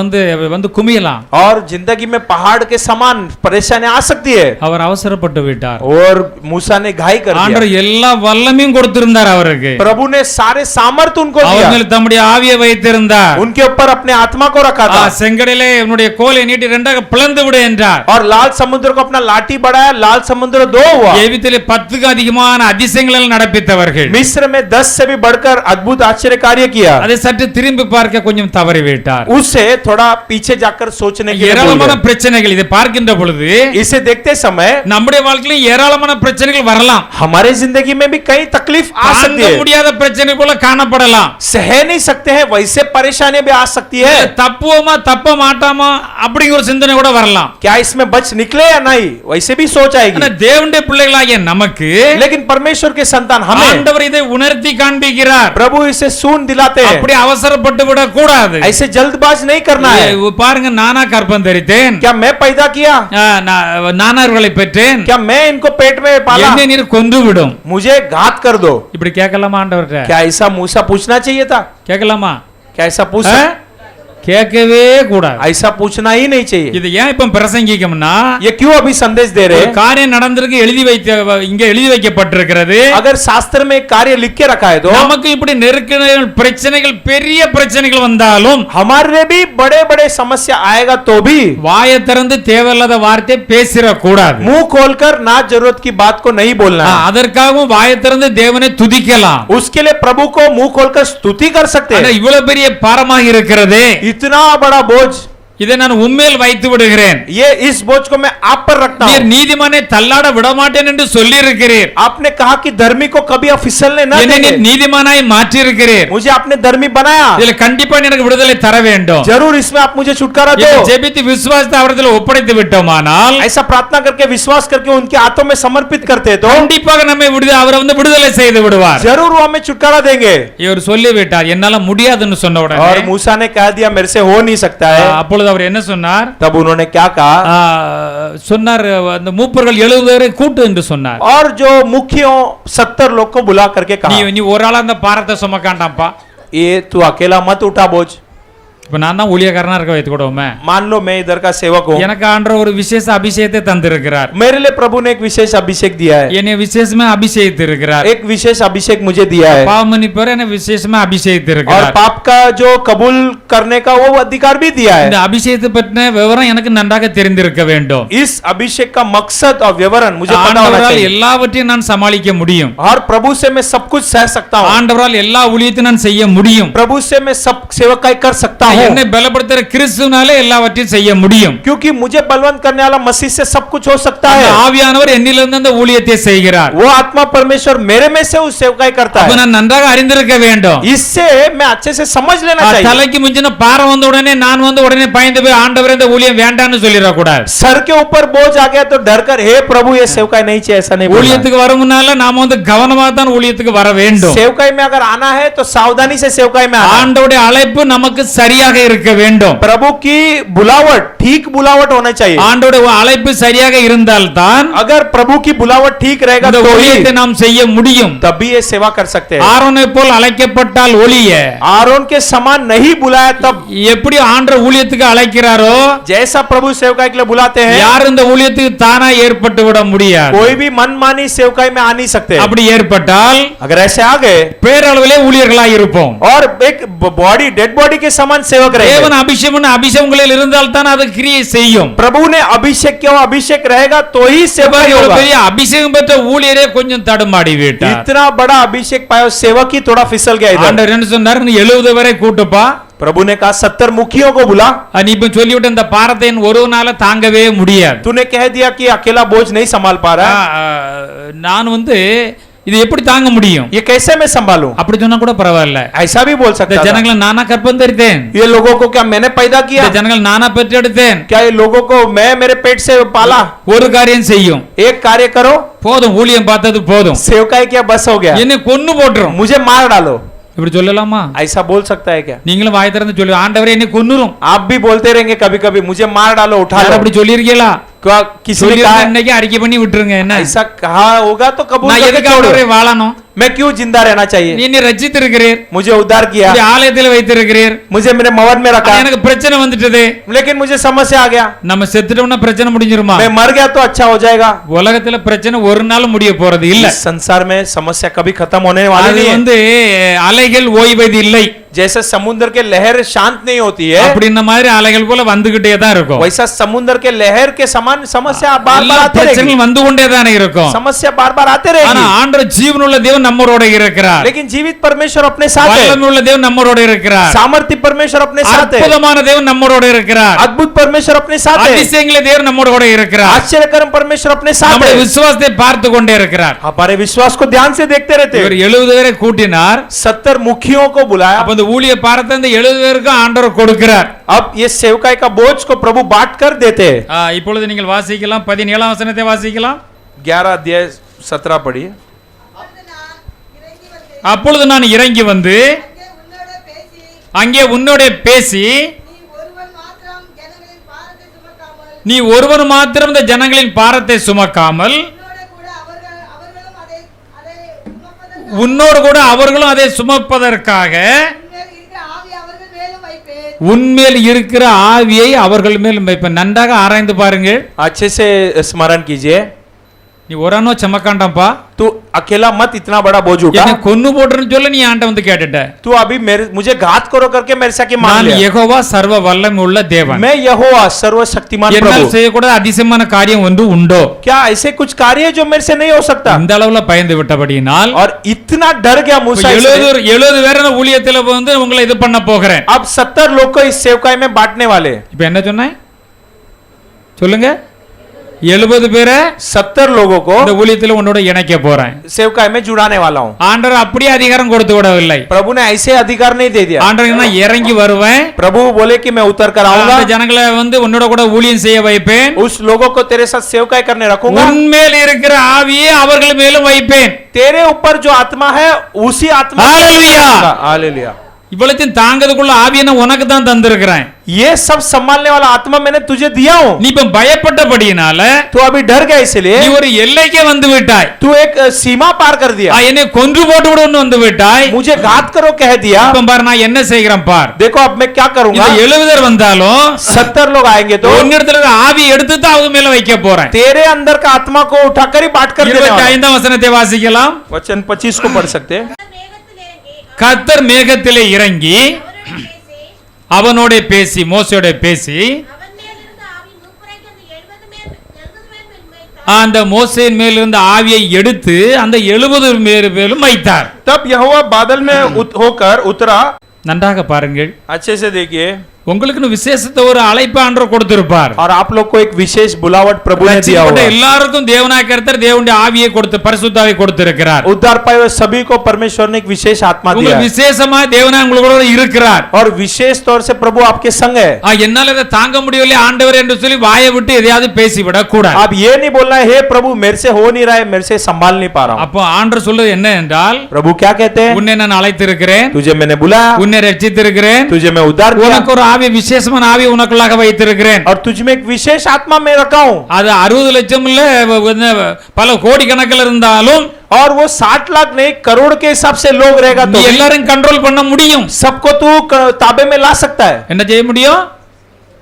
வந்து குமியலாம். और जिंदगी में पहाड़ के समान परेशानी आ सकती है। அவர் அவசரப்பட்டு விட்டார். और मूसा ने घाई कर ஆண்டவர் दिया। எல்லா வல்லமையும் கொடுத்திருந்தார் அவருக்கு. प्रभु ने सारे सामर्थ उनको அவர் दिया, மேல் தம்முடைய ஆவியை வைத்திருந்தார். उनके ऊपर अपने आत्मा को रखा था। செங்கடலே உன்னுடைய கோலை நீட்டி ரெண்டாக பிளந்து விடு என்றார். और लाल समुद्र को अपना लाठी बढ़ाया, लाल समुद्र दो हुआ। எகிப்திலே 10க்கு அதிகமான அதிசயங்களை நடப்பித்தவர்கள். मिस्र में 10 से भी बढ़कर अद्भुत आश्चर्य कार्य किया। அதை சற்று திரும்பி பார்க்க கொஞ்சம் தவறி விட்டார். उससे थोड़ा पीछे जाकर सोचने के लिए भूल ஏராளமான गए। பிரச்சனைகள் இதை பார்க்கின்ற பொழுது इसे देखते समय நம்முடைய வாழ்க்கையில ஏராளமான பிரச்சனைகள் வரலாம். हमारे जिंदगी में भी कई तकलीफ आ सकती தாங்க है। முடியாத பிரச்சனை போல காணப்படலாம். सह नहीं सकते हैं वैसे परेशानी भी आ सकती है। தப்புவோமா தப்ப மாட்டாமா அப்படிங்கிற ஒரு சிந்தனை கூட வரலாம். क्या इसमें बच निकले या नहीं, वैसे भी सोच ஆனா आएगी। தேவனுடைய பிள்ளைகளாகிய நமக்கு लेकिन परमेश्वर के संतान हमें ஆண்டவர் இதை உணர்த்தி காண்பிக்கிறார். प्रभु इसे सुन दिलाते हैं। அப்படி அவசரப்பட்டு விட கூடாது. ऐसे जल्दबाज नहीं करना है। பாருங்க, நானா கற்பம் தரித்தேன், क्या मैं पैदा किया? நானார்களை பெற்றேன், क्या मैं इनको पेट में पाला? என்னை நீர் கொன்று விடும். मुझे घात कर दो। இப்படி கேட்கலாமா ஆண்டவர்கிட்ட? क्या ऐसा मूसा पूछना चाहिए था? கேட்கலாமா? क्या ऐसा पूछ கேட்கவே கூடாது. ऐसा पूछना ही नहीं चाहिए। இது ஏன் இப்ப பிரசங்கிக்கம்னா, ये क्यों अभी संदेश दे रहे ஒரு हैं? காரியம் நடந்திருக்கு, இங்க எழுதி வைக்கப்பட்டிருக்கிறது. अगर शास्त्र में एक कार्य लिख के रखा है तो நமக்கு இப்படி நெருக்கடிகள் பிரச்சனைகள் பெரிய பிரச்சனைகள் வந்தாலும் हमारे भी बड़े बड़े समस्या आएगा तो भी வாயை திறந்து தேவையில்லாத வார்த்தை பேசிட கூடாது. मुंह खोलकर ना जरूरत की बात को नहीं बोलना है। அதற்காகவும் வாயை திறந்து தேவனை துதிக்கலாம். उसके लिए प्रभु को मुंह खोलकर स्तुति कर सकते ஆனா हैं। இவ்வளவு பெரிய பாரமாக இருக்கிறதே, इतना बड़ा बोझ இதை நான் உம்மேல் வைத்து விடுகிறேன். ये इस बोझ को मैं आप पर रखता நீர் हूँ। நீதிமானை தள்ளாட விடமாட்டேன் என்று சொல்லி இருக்கிறீர். आपने कहा कि धर्मी को कभी आप फिसलने न என்னை देंगे। நீர் நீதிமானாய் மாற்றி இருக்கிறீர். मुझे आपने धर्मी बनाया, இதுல கண்டிப்பா எனக்கு விடுதலை தர வேண்டும். जरूर इसमें आप मुझे छुटकारा இதை दो। ஜெபித்து விசுவாசத்தை அவரிடத்தில் ஒப்படைத்து விட்டோமானால் ऐसा प्रार्थना करके विश्वास करके उनके हाथों में समर्पित करते तो கண்டிப்பாக நம்மை அவரை விடுதலை செய்து விடுவார். जरूर वो हमें छुटकारा देंगे। இவர் சொல்லிவிட்டார், என்னால முடியாதுன்னு சொன்ன और உடனே मूसा ने कह दिया मेरे से हो नहीं सकता है। அப்பொழுது அவர் என்ன சொன்னார்? तब उन्होंने क्या कहा? சொன்னார், அந்த மூப்பர்கள் 70 பேரை கூட்டு என்று சொன்னார். और जो मुखियों 70 लोग को बुला करके நீ कहा, நீ ஒரு ஆளா அந்த பாரத்தை சுமக்காண்டாம்ப்பா. ये तू अकेला मत उठा बोझ। இப்ப நான் தான் ஊழியக்காரனா இருக்க வைத்து கூடவுமே. मान लो मैं इधर का सेवक हूँ, எனக்கு ஆண்டவர் ஒரு விசேஷ அபிஷேகத்தை தந்திருக்கிறார். मेरे लिए प्रभु ने एक विशेष अभिषेक दिया है। என்னை விசேஷமா அபிஷேகித்து இருக்கிறார். एक विशेष अभिषेक मुझे दिया है பாவ மன்னிப்பவர் என்னை விசேஷமா அபிஷேகித்து और இருக்கிறார். पाप का जो कबूल करने का वो अधिकार भी दिया இந்த है। அபிஷேகத்தை பற்றின விவரம் எனக்கு நன்றாக தெரிந்திருக்க வேண்டும். इस अभिषेक का मकसद और विवरण मुझे पता होना ஆண்டவரால் चाहिए எல்லாவற்றையும் நான் சமாளிக்க முடியும். और प्रभु से मैं सब कुछ सह सकता हूँ। ஆண்டவரால் எல்லா ஊழியத்தையும் நான் செய்ய முடியும். प्रभु से मैं सब सेवकाई कर सकता என்னை हूँ பலப்படுத்துற கிறிஸ்துவினாலே எல்லாவற்றையும் செய்ய முடியும். क्योंकि मुझे बलवंत करने वाला मसीह से सब कुछ हो सकता அந்த है। ஆவியானவர் என்னிலிருந்து அந்த ஊழியத்தை செய்கிறார். वो आत्मा परमेश्वर मेरे में से उस सेवकाई करता அப்ப है। நான் நன்றாக அறிந்திருக்க வேண்டும். इससे मैं अच्छे से समझ लेना चाहिए। தலைக்கு முந்தின பாரம் வந்த உடனே நான் உடனே பயந்து போய் ஆண்டவரே இந்த ஊழியம் வேண்டாம்னு சொல்லிட கூடாது. सर के ऊपर बोझ आ गया तो डर कर हे प्रभु ये सेवकाई नहीं चाहिए, ऐसा नहीं बोलना है। ஊழியத்துக்கு வர முன்னால நாம கவனமா தான் ஊழியத்துக்கு வர வேண்டும். सेवकाई में अगर आना है तो सावधानी से सेवकाई में आना। ஆண்டவருடைய அழைப்பு நமக்கு சரியாக இருக்க வேண்டும். प्रभु की बुलावट ठीक बुलावट होना चाहिए। ஆண்டவருடைய அழைப்பு சரியாக இருந்தால்தான் अगर प्रभु की बुलावट ठीक रहेगा இந்த तो ஊழியத்தை ही நாம் செய்ய முடியும். तभी ये सेवा कर सकते हैं। ஆரோனை போல் அழைக்கப்பட்டால் ஒழிய आरोन के समान नहीं बुलाया तब எப்படி ஆண்டவர் ஊழியத்துக்கு அழைக்கிறாரோ जैसा प्रभु सेवकाई के लिए बुलाते हैं யார் இந்த ஊழியத்துக்கு தானா ஏற்பட்டு விட முடியாது. कोई भी मनमानी सेवकाई में आ नहीं सकते। அப்படி ஏற்பட்டால் अगर ऐसे आ गए பேரளவிலே ஊழியர்களாய் இருப்போம். और एक बॉडी डेड बॉडी के समान सेवक रहेंगे। தேவன் அபிஷேகங்களில் இருந்தால் தான் அது கிரியை செய்யும். प्रभु ने अभिषेक किया, अभिषेक रहेगा तो ही सेवकाई ஒரு होगा। பெரிய அபிஷேகம் பெற்ற ஊழியரே கொஞ்சம் தடுமாடி விட்டார். इतना बड़ा अभिषेक पाया सेवक ही थोड़ा फिसल गया इधर। ஆண்டவர் என்ன சொன்னார்? நீ 70 பேரை கூட்டுப்பா. प्रभु ने कहा 70 मुखियों को बुला। நீ இப்ப சொல்லிவிட்ட இந்த பாரத்தை ஒரு நாள தாங்கவே முடியாது. तूने कह दिया कि अकेला बोझ नहीं संभाल पा रहा है। நான் இது எப்படி தாங்க முடியும்? ये कैसे मैं संभालूं? அப்படி சொன்னா கூட பரவாயில்ல. ऐसा भी बोल இந்த सकता था। ஜனங்களை நானா கற்பம் தரித்தேன். ये लोगों को क्या मैंने पैदा किया? இந்த ஜனங்கள் நானா பெற்றெடுத்தேன். क्या ये लोगों को मैं मेरे पेट से पाला? ஒரு காரியம் செய்யும், एक कार्य करो, போதும் ஊழியம் பார்த்தது போதும், सेवकाई किया बस हो गया, என்னை கொன்னு போட்டுரும். मुझे मार डालो। இப்படி சொல்லலாமா? ऐसा बोल सकता है क्या? நீங்களும் வாய் திறந்து சொல்லு, ஆண்டவரே என்னை கொன்னுரும். आप भी बोलते रहेंगे कभी कभी मुझे मार डालो, उठा யார் लो। அப்படி சொல்லியிருக்கீங்களா? क्या किसी ने कहा है? இன்னைக்கு அறிக்கை பண்ணி விட்டுருங்க. என்ன ऐसा कहा होगा तो कबूल நான் करके எதுக்கு छोड़ो। ஆண்டவரே வாழணும்? मैं क्यों जिंदा रहना चाहिए? நீ என்னை ரட்சித்திருக்கிறீர், मुझे उद्धार किया, இப்படி ஆலயத்தில் வைத்திருக்கிறீர், मुझे मेरे मवन में रखा, எனக்கு பிரச்சனை வந்துட்டது. लेकिन मुझे समस्या आ गया। நம்ம செத்துட்டோம்னா பிரச்சனை முடிஞ்சிருமா? मैं मर गया तो अच्छा हो जाएगा? உலகத்துல பிரச்சனை ஒரு நாள் முடிய போறது இல்ல. इस संसार में समस्या कभी खत्म होने वाली அது नहीं है। அலைகள் ஓய்வது இல்லை. जैसे समुद्र के लहर शांत नहीं होती है, அப்படின்ன மாதிரி அலைகள் போல வந்துகிட்டே தான் இருக்கும். वैसा समुद्र के लहर के समान समस्या बार எல்லா बार आते रहेगी। பிரச்சனைகளும் வந்து கொண்டே தான் இருக்கும். समस्या बार बार आते ஆனா रहेगी। ஆண்டவர் ஜீவனுள்ள தேவன் நம்மோட இருக்கிறார். लेकिन जीवित परमेश्वर अपने साथ है, வல்லமையுள்ள தேவன் நம்மோட இருக்கிறார். सामर्थ्य परमेश्वर अपने साथ है, அற்புதமான தேவன் நம்மோட இருக்கிறார். अद्भुत परमेश्वर अपने साथ है, அதிசயங்களே தேவன் நம்மோட இருக்கிறார். आश्चर्यकरम परमेश्वर अपने साथ நம்முடைய है। விசுவாசத்தை பார்த்து கொண்டே இருக்கிறார். हमारे विश्वास को ध्यान से देखते रहते இவர் हैं। 70 பேரை கூட்டினார். 70 मुखियों को बुलाया। அப்ப இந்த ஊழிய பாரத்தை இந்த 70 பேருக்கு ஆண்டவர் கொடுக்கிறார். अब ये सेवकाई का बोझ को प्रभु बांट कर देते हैं। இப்பொழுது நீங்கள் வாசிக்கலாம், 17ஆம் வசனத்தை வாசிக்கலாம். 11 अध्याय 17 पढ़िए। அப்பொழுது நான் இறங்கி வந்து அங்கே உன்னோட பேசி நீ ஒருவன் மாத்திரம் இந்த ஜனங்களின் பாரத்தை சுமக்காமல் உன்னோடு கூட அவர்களும் அதை சுமப்பதற்காக உன்மேல் இருக்கிற ஆவியை அவர்கள் மேல் வைப்பேன். நன்றாக ஆராய்ந்து பாருங்கள். अच्छे से स्मरण कीजिए। நீ ஒரானோ செமக்காண்டாம்பா तू अकेला मत इतना बड़ा बोझ उठा என்னை கொன்னு போட்டுன்னு சொல்ல நீ ஆண்ட வந்து கேட்டுட்ட तू अभी मुझे घात करो करके मेरे से मांग நான் लिया யெகோவா சர்வ வல்லமை உள்ள தேவன் मैं यहोवा सर्वशक्तिमान என்னால் प्रभु செய்யக்கூடாத அதிசயமான காரியம் ஒன்று உண்டோ क्या ऐसे कुछ कार्य है जो मेरे से नहीं हो सकता இந்த அளவுல பயந்து விட்டபடியினால் और इतना डर गया मूसा इससे। 70 பேரை நான் ஊழியத்துல வந்து உங்களை இது பண்ண போகிறேன் अब 70 लोग को इस सेवकाई में बांटने वाले இப்ப என்ன சொன்னேன் சொல்லுங்க 70 பேரை 70 लोगों को இந்த ஊழியத்துல உன்னோட இணைக்க போறேன் सेवकाई में जुड़ाने वाला हूँ ஆண்டவர் அப்படியே அதிகாரம் கொடுத்து விடவில்லை प्रभु ने ऐसे अधिकार नहीं दे दिया ஆண்டவர் நான் இறங்கி வருவேன் प्रभु बोले कि मैं उतर कर आऊंगा அந்த ஜனங்களை வந்து உன்னோட கூட ஊழியம் செய்ய வைப்பேன் उस लोगों को तेरे साथ सेवकाई करने रखूंगा உன்மேல் இருக்கிற ஆவியை அவர்கள் மேலும் வைப்பேன் तेरे ऊपर जो आत्मा है उसी आत्मा हालेलुया हालेलुया இவ்வளத்தையும் தாங்கிறதுக்குள்ள ஆவியை நான் உனக்கு தான் தந்திருக்கிறேன் ये सब संभालने वाला आत्मा मैंने तुझे दिया हूँ நீ இப்ப பயப்பட்டபடியினால तू अभी डर गया इसलिए நீ ஒரு எல்லைக்கே வந்து விட்டாய் तू एक सीमा पार कर दिया என்னை கொன்று போட்டு விடுன்னு வந்து விட்டாய் मुझे घात करो कह दिया இப்ப பாரு நான் என்ன செய்கிறேன் பார் देखो अब मैं क्या करूंगा இந்த 70 பேர் வந்தாலும் 70 लोग आएंगे तो உன்னிடத்துல இருக்கிற ஆவி எடுத்து தான் அவங்க மேல வைக்க போறேன் तेरे अंदर का आत्मा को उठाकर ही बांट कर देने वाला। 25 वசனத்தை வாசிக்கலாம் वचन 25 को पढ़ सकते हैं। கர்த்தர் மேகத்திலே இறங்கி அவனோட பேசி மோசையோட பேசி அந்த மோசையின் மேல் இருந்த ஆவியை எடுத்து அந்த 70 பேரும் வைத்தார் तब यहोवा बादल में होकर उतरा। நன்றாக பாருங்கள் अच्छे से देखिए உங்களுக்கு விசேஷத்தை ஒரு அழைப்பு ஆண்டவர் கொடுத்திருப்பார் और आप लोग को एक विशेष बुलावट प्रभु ने दिया ரட்சிக்கப்பட்ட होगा। எல்லாருக்கும் தேவனாய் கர்த்தர் தேவனுடைய ஆவியை கொடுத்து பரிசுத்தாவை கொடுத்திருக்கிறார் उद्धार पाए हुए सभी को परमेश्वर ने एक विशेष आत्मा दिया உங்களுக்கு है விசேஷமா தேவனாய் உங்களோட இருக்கிறார் और विशेष तौर से प्रभु आपके संग है। என்னால இதை தாங்க முடியவில்லை ஆண்டவர் என்று சொல்லி வாயை விட்டு எதையாவது பேசிவிடக் கூடாது आप ये नहीं बोलना है हे प्रभु मेरे से हो नहीं रहा है, मेरे से संभाल नहीं पा रहा हूँ। அப்போ ஆண்டவர் சொல்றது என்ன என்றால் प्रभु क्या कहते हैं? உன்னை நான் அழைத்திருக்கிறேன் तुझे मैंने बुलाया, உன்னை ரட்சித்திருக்கிறேன் तुझे मैं उद्धार किया உனக்கு ஒரு ஆவி விசேஷமான ஆவி உனக்குள்ளாக வைத்திருக்கிறேன் और तुझ में एक विशेष आत्मा में रखा हूँ। அது 60 லட்சம் இல்ல பல கோடி கணக்கில் இருந்தாலும் और वो 60 लाख नहीं करोड़ के हिसाब से लोग रहेगा நீ तो எல்லாரும் கண்ட்ரோல் பண்ண முடியும் सबको तू ताबे में ला सकता है, என்ன செய்ய முடியும்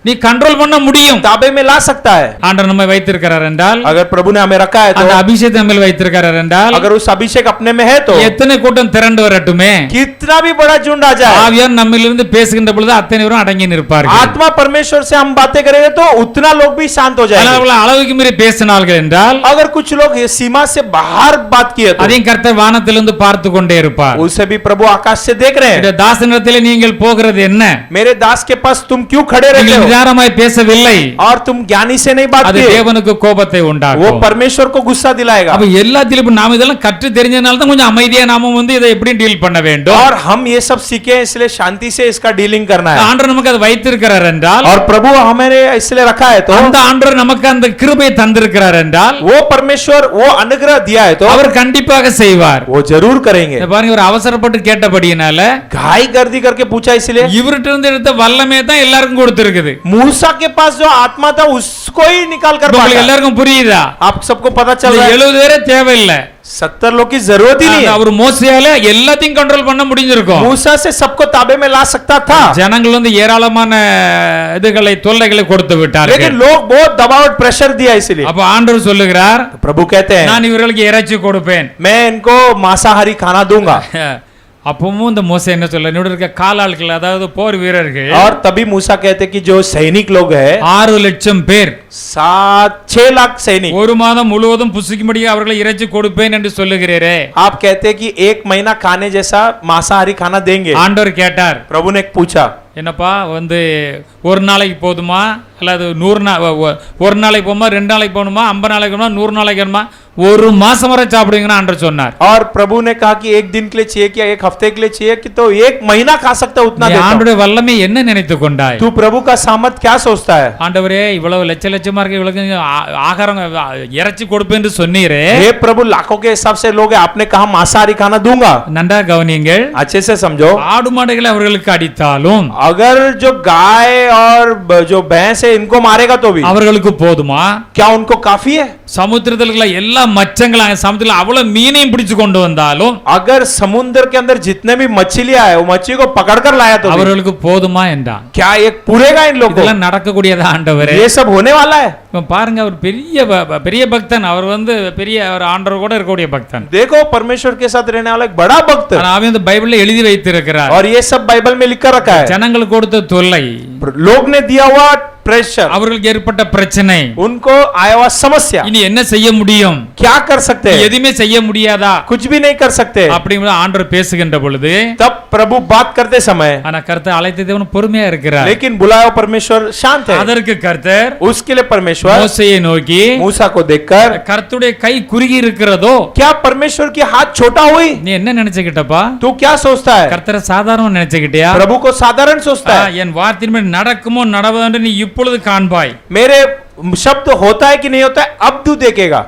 நீ கண்ட்ரோல் பண்ண முடியும் ताबे में ला सकता है। ஆண்டவர் நம்மை வைத்திருக்கிறார் என்றால் अगर प्रभु ने हमें रखा है அந்த तो அபிஷேகத்தை நம்ம வைத்திருக்கிறார் என்றால் अगर उस अभिषेक अपने में है तो எத்தனை கூட்டம் திரண்டு வரட்டுமே कितना भी बड़ा झुंड आ जाए, ஆவியார் நம்மிலிருந்து பேசுகின்ற பொழுது அத்தனை பேரும் அடங்கி நிற்பார்கள் आत्मा परमेश्वर से हम बातें करेंगे तो उतना लोग भी शांत हो जाएंगे। அவர்கள் அளவுக்கு மீறி பேசினார்கள் என்றால் अगर कुछ लोग ये सीमा से बाहर बात किए तो அதையும் கர்த்தர் வானத்திலிருந்து பார்த்து கொண்டே இருப்பார் उसे भी प्रभु आकाश से देख रहे இந்த हैं। தாசனிடத்தில் நீங்கள் போகிறது என்ன मेरे दास के पास तुम क्यों खड़े रहते நீங்கள் हो நிதானமாய் பேசவில்லை और तुम ज्ञानी से नहीं बात அது किए, தேவனுக்கு கோபத்தை वो உண்டாக்கும் परमेश्वर को गुस्सा दिलाएगा। அப்ப எல்லாத்திலும் இப்ப நாம இதெல்லாம் கற்று தெரிஞ்சனால தான் கொஞ்சம் அமைதியா நாம வந்து இதை எப்படி டீல் பண்ண வேண்டும் और हम ये सब सीखे हैं, इसलिए शांति से इसका डीलिंग करना है। ஆண்டவர் நமக்கு அதை வைத்திருக்கிறார் என்றால் और प्रभु हमें इसलिए रखा है तो அந்த ஆண்டவர் நமக்கு அந்த கிருபையை தந்திருக்கிறார் என்றால் वो परमेश्वर वो अनुग्रह दिया है तो அவர் கண்டிப்பாக செய்வார் वो जरूर करेंगे। இதை பாருங்க ஒரு அவசரப்பட்டு கேட்டபடியினால घाई गर्दी करके पूछा इसलिए இவர்கிட்ட இருந்து எடுத்த வல்லமே தான் எல்லாருக்கும் கொடுத்திருக்குது मूसा के पास जो आत्मा था उसको ही निकाल कर உங்களுக்கு बांटा। எல்லாருக்கும் புரியுதா आप सबको पता चल இந்த रहा है 70 பேரே தேவையில்லை 70 लोग की जरूरत ही नहीं है। அவர் மோசையால எல்லாத்தையும் கண்ட்ரோல் பண்ண முடிஞ்சிருக்கும் मूसा से सबको ताबे में ला सकता था, ஜனங்கள் வந்து ஏராளமான இதுகளை தொல்லைகளை கொடுத்து விட்டார்கள் लेकिन लोग बहुत दबाव और प्रेशर दिया इसलिए। அப்ப ஆண்டவர் சொல்லுகிறார் तो प्रभु कहते हैं நான் இவர்களுக்கு இறைச்சி கொடுப்பேன் मैं इनको मांसाहारी खाना दूंगा। அப்பவும் இந்த மோசை என்ன சொல்ல என்னோட இருக்க காலாட்கள் அதாவது போர் வீரர்கள் और तभी मूसा कहते कि जो सैनिक लोग हैं 6 லட்சம் பேர் 6 लाख सैनिक, ஒரு மாதம் முழுவதும் புசிக்கும்படி அவர்களை இறைச்சி கொடுப்பேன் என்று சொல்லுகிறீரே आप कहते कि एक महीना खाने जैसा मांसाहारी खाना देंगे। ஆண்டவர் கேட்டார் प्रभु ने पूछा என்னப்பா வந்து ஒரு நாளைக்கு போதுமா அல்லது 100 ஒரு நாளைக்கு போகுமா 2 நாளைக்கு போகணுமா 50 நாளைக்கு போகணுமா 100 நாளைக்கு வேணுமா ஒரு மாசம் வரை சாப்பிடுங்கன்னு ஆண்டவர் சொன்னார் और प्रभु ने कहा कि एक दिन के लिए चाहिए क्या एक हफ्ते के लिए चाहिए कि तो एक महीना खा सकता उतना நீ देता हूं। ஆண்டவருடைய வல்லமை என்ன நினைத்து கொண்டாய் तू प्रभु का सामर्थ क्या सोचता है? ஆண்டவரே இவ்வளவு லட்சமா இருக்க இவ்வளவு ஆகாரம் இறைச்சி கொடுப்பேன் என்று சொன்னீரே हे प्रभु लाखों के हिसाब से लोग हैं, आपने कहा मांसाहारी खाना दूंगा। நன்றா கவனியுங்கள் अच्छे से समझो, ஆடு மாடுகளை அவர்களுக்கு அடித்தாலும் अगर जो गाय और जो भैंस है इनको मारेगा तो भी அவர்களுக்கு போதுமா क्या उनको काफी है? சமுத்திரத்தில் உள்ள எல்லா மச்சங்களும் சமுத்திரத்தில் அவ்வளவு மீனையும் பிடிச்சு கொண்டு வந்தாலும் अगर समुद्र के अंदर जितने भी मछलियां है वो मछली को पकड़कर लाया तो भी, அவர்களுக்கு போதுமா என்றான். क्या ये पूरेगा इन लोगों இதெல்லாம் நடக்கக்கூடியதா ஆண்டவரே? को? ये सब होने वाला है. இப்ப பாருங்க, அவர் பெரிய பெரிய பக்தன். அவர் வந்து பெரிய அவர் ஆண்டவர் கூட இருக்கக்கூடிய பக்தன். देखो परमेश्वर के साथ रहने वाला एक बड़ा भक्त है. ஆனா அவன் இந்த பைபிள்ல எழுதி வைத்திருக்கிறார். और ये सब बाइबल में लिखकर रखा है. ஜனங்களுக்கு கொடுத்த தொல்லை, लोग ने दिया हुआ प्रेशर, அவர்களுக்கு ஏற்பட்ட பிரச்சனை, उनको आया हुआ समस्या, இனி என்ன செய்ய முடியும்? क्या कर सकते हैं? எதுவுமே செய்ய முடியாதா? कुछ भी नहीं कर सकते. அப்படிங்கிற ஆண்டவர் பேசுகின்ற பொழுது, तब प्रभु बात करते समय, ஆனா கர்த்தர் அழைத்த தேவன் பொறுமையா இருக்கிறார். लेकिन बुलाया हुआ परमेश्वर शांत है. அதற்கு கர்த்தர் उसके लिए परमेश्वर மோசேயை நோக்கி, मूसा को देखकर, கர்த்தருடைய கை குறுகி இருக்கிறதோ, क्या परमेश्वर की हाथ छोटा हुई? நீ என்ன நினைச்சுக்கிட்டப்பா? तू क्या सोचता है? கர்த்தரை சாதாரண நினைச்சுக்கிட்டியா? प्रभु को साधारण सोचता है. என் வார்த்தையின்படி நடக்குமோ நடவதோ என்று நீ இப்பொழுது காண்பாய். मेरे शब्द होता है कि नहीं होता है अब तू देखेगा.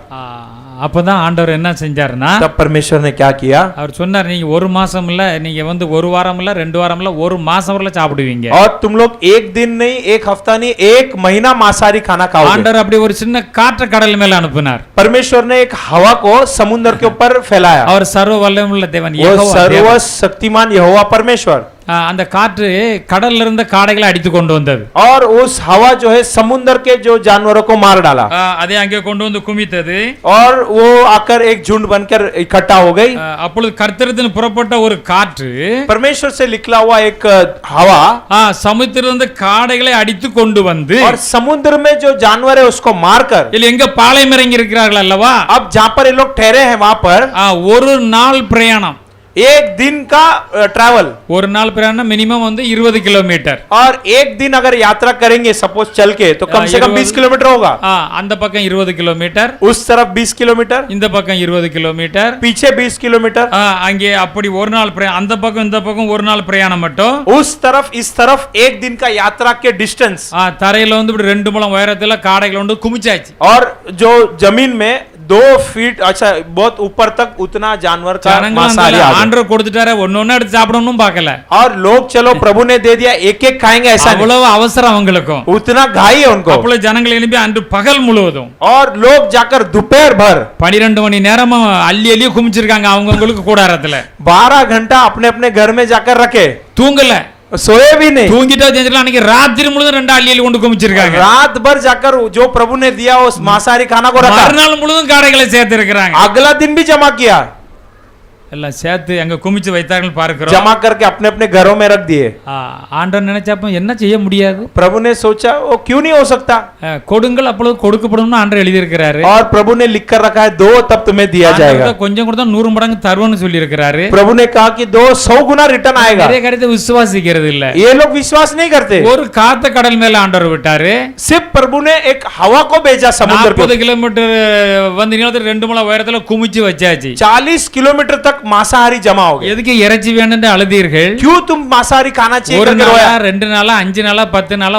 அப்பதான் ஆண்டவர் என்ன செஞ்சாருன்னா, तब परमेश्वर ने क्या किया? அவர் சொன்னார், நீங்க ஒரு மாசம் இல்ல, நீங்க வந்து ஒரு வாரம் இல்ல, 2 வாரம் இல்ல, ஒரு மாசம் வரல சாப்பிடுவீங்க. और तुम लोग एक दिन नहीं, एक हफ्ता नहीं, एक महीना मांसाहारी खाना खाओगे. ஆண்டவர் அப்படி ஒரு சின்ன காற்று கடல் மேல அனுப்பினார். परमेश्वर ने एक हवा को समुद्र के ऊपर फैलाया. அவர் சர்வ வல்லமையுள்ள தேவன், वो யெகோவா सर्व தேவன். शक्तिमान यहोवा परमेश्वर. அந்த காற்று கடல்ல இருந்த காடைகளை அடித்து கொண்டு வந்தது. और उस हवा जो है समुद्र के जो जानवरों को मार डाला. அதை அங்கே கொண்டு வந்து குமித்தது. और वो आकर एक झुंड बनकर इकट्ठा हो गई. அப்பொழுது கர்த்தரிடத்தில் புறப்பட்ட ஒரு காற்று, परमेश्वर से निकला हुआ एक हवा, சமுத்திரத்திலிருந்து காடைகளை அடித்து கொண்டு வந்து, और समुद्र में जो जानवर है उसको मारकर, இல்ல எங்க பாளையம் இறங்கி இருக்கிறார்கள் அல்லவா, अब जहां पर ये लोग ठहरे हैं वहां पर ஒரு நாள் பிரயாணம், एक दिन का ट्रैवल, ஒரு நாள் பிரயாணம் மினிமம் வந்து 20 கிலோமீட்டர். और एक दिन अगर यात्रा करेंगे सपोज चल के तो कम से कम 20 किलोमीटर होगा. அந்த பக்கம் 20 கிலோமீட்டர், उस तरफ 20 किलोमीटर, இந்த பக்கம் 20 கிலோமீட்டர், पीछे 20 किलोमीटर, அங்கே அப்படி ஒரு நாள் பிரயாணம், அந்த பக்கம் இந்த பக்கம் ஒரு நாள் பிரயாணம் மட்டும். उस तरफ इस तरफ एक दिन का यात्रा के डिस्टेंस. தரையில வந்து இப்படி 2 முழம் உயரத்துல காடைகள் வந்து குமிச்சாச்சு. और जो जमीन में 2 फीट, अच्छा बहुत ऊपर तक उतना जानवर का मांसाहारी आ गया. ஆண்டவர் கொடுத்துட்டாரே, ஒண்ணு எடுத்து சாப்பிடணும் பார்க்கல. और लोग चलो प्रभु ने दे दिया एक एक खाएंगे ऐसा नहीं. அவ்வளவு அவசரம் அவங்களுக்கும். उतना घाई है उनको. அப்பொழுது ஜனங்கள் எழுப்பி அன்று பகல் முழுவதும் और लोग जाकर दोपहर भर 12 மணி நேரம் அள்ளி அள்ளி குமிச்சிருக்காங்க அவங்களுக்கு கூடாரத்துல. 12 घंटा अपने अपने घर में जाकर रखे, தூங்கல, सोए भी नहीं. தூங்கிட்டா செஞ்சிடலாம். அன்னைக்கு ராத்திரி முழுதும் 2 அள்ளி அள்ளி கொண்டு குமிச்சிருக்காங்க. रात भर जाकर जो प्रभु ने दिया उस मांसाहारी खाना को रखा. மறுநாள் முழுதும் காடைகளை சேர்த்து இருக்கிறாங்க. अगला दिन भी जमा किया, எல்லாம் சேர்த்து அங்க குமிச்சு வைத்தார்கள் பார்க்கிறோம். जमा करके अपने अपने घरों में रख दिए. ஆண்டவர் நினைச்சப்ப என்ன செய்ய முடியாது? प्रभु ने सोचा वो क्यों नहीं हो सकता. கொடுங்கள் அப்பொழுது கொடுக்கப்படும் ஆண்டவர் எழுதி இருக்கிறாரு. और प्रभु ने लिख कर रखा है दो तब तुम्हें दिया जाएगा. கொஞ்சம் கொடுத்தா 100 மடங்கு தருவோம்னு சொல்லி இருக்கிறாரு. प्रभु ने कहा कि 200 गुना रिटर्न आएगा. நிறைய காரியத்தை விசுவாசிக்கிறது இல்ல. ये लोग विश्वास नहीं करते. ஒரு காத்த கடல் மேல ஆண்டவர் விட்டாரு. सिर्फ प्रभु ने एक हवा को भेजा समुद्र पे. 40 கிலோமீட்டர் வந்து நீளத்துல 2 முழம் உயரத்துல குமிச்சு வச்சாச்சு. 40 किलोमीटर तक मांसाहारी जमा हो गए. எதுக்கு இறைச்சி வேணும்னு அழுதீர்கள்? क्यों तुम मांसाहारी खाना चाहिए ஒரு करके நாளா रोया? 2 நாளா 5 நாளா 10 நாளா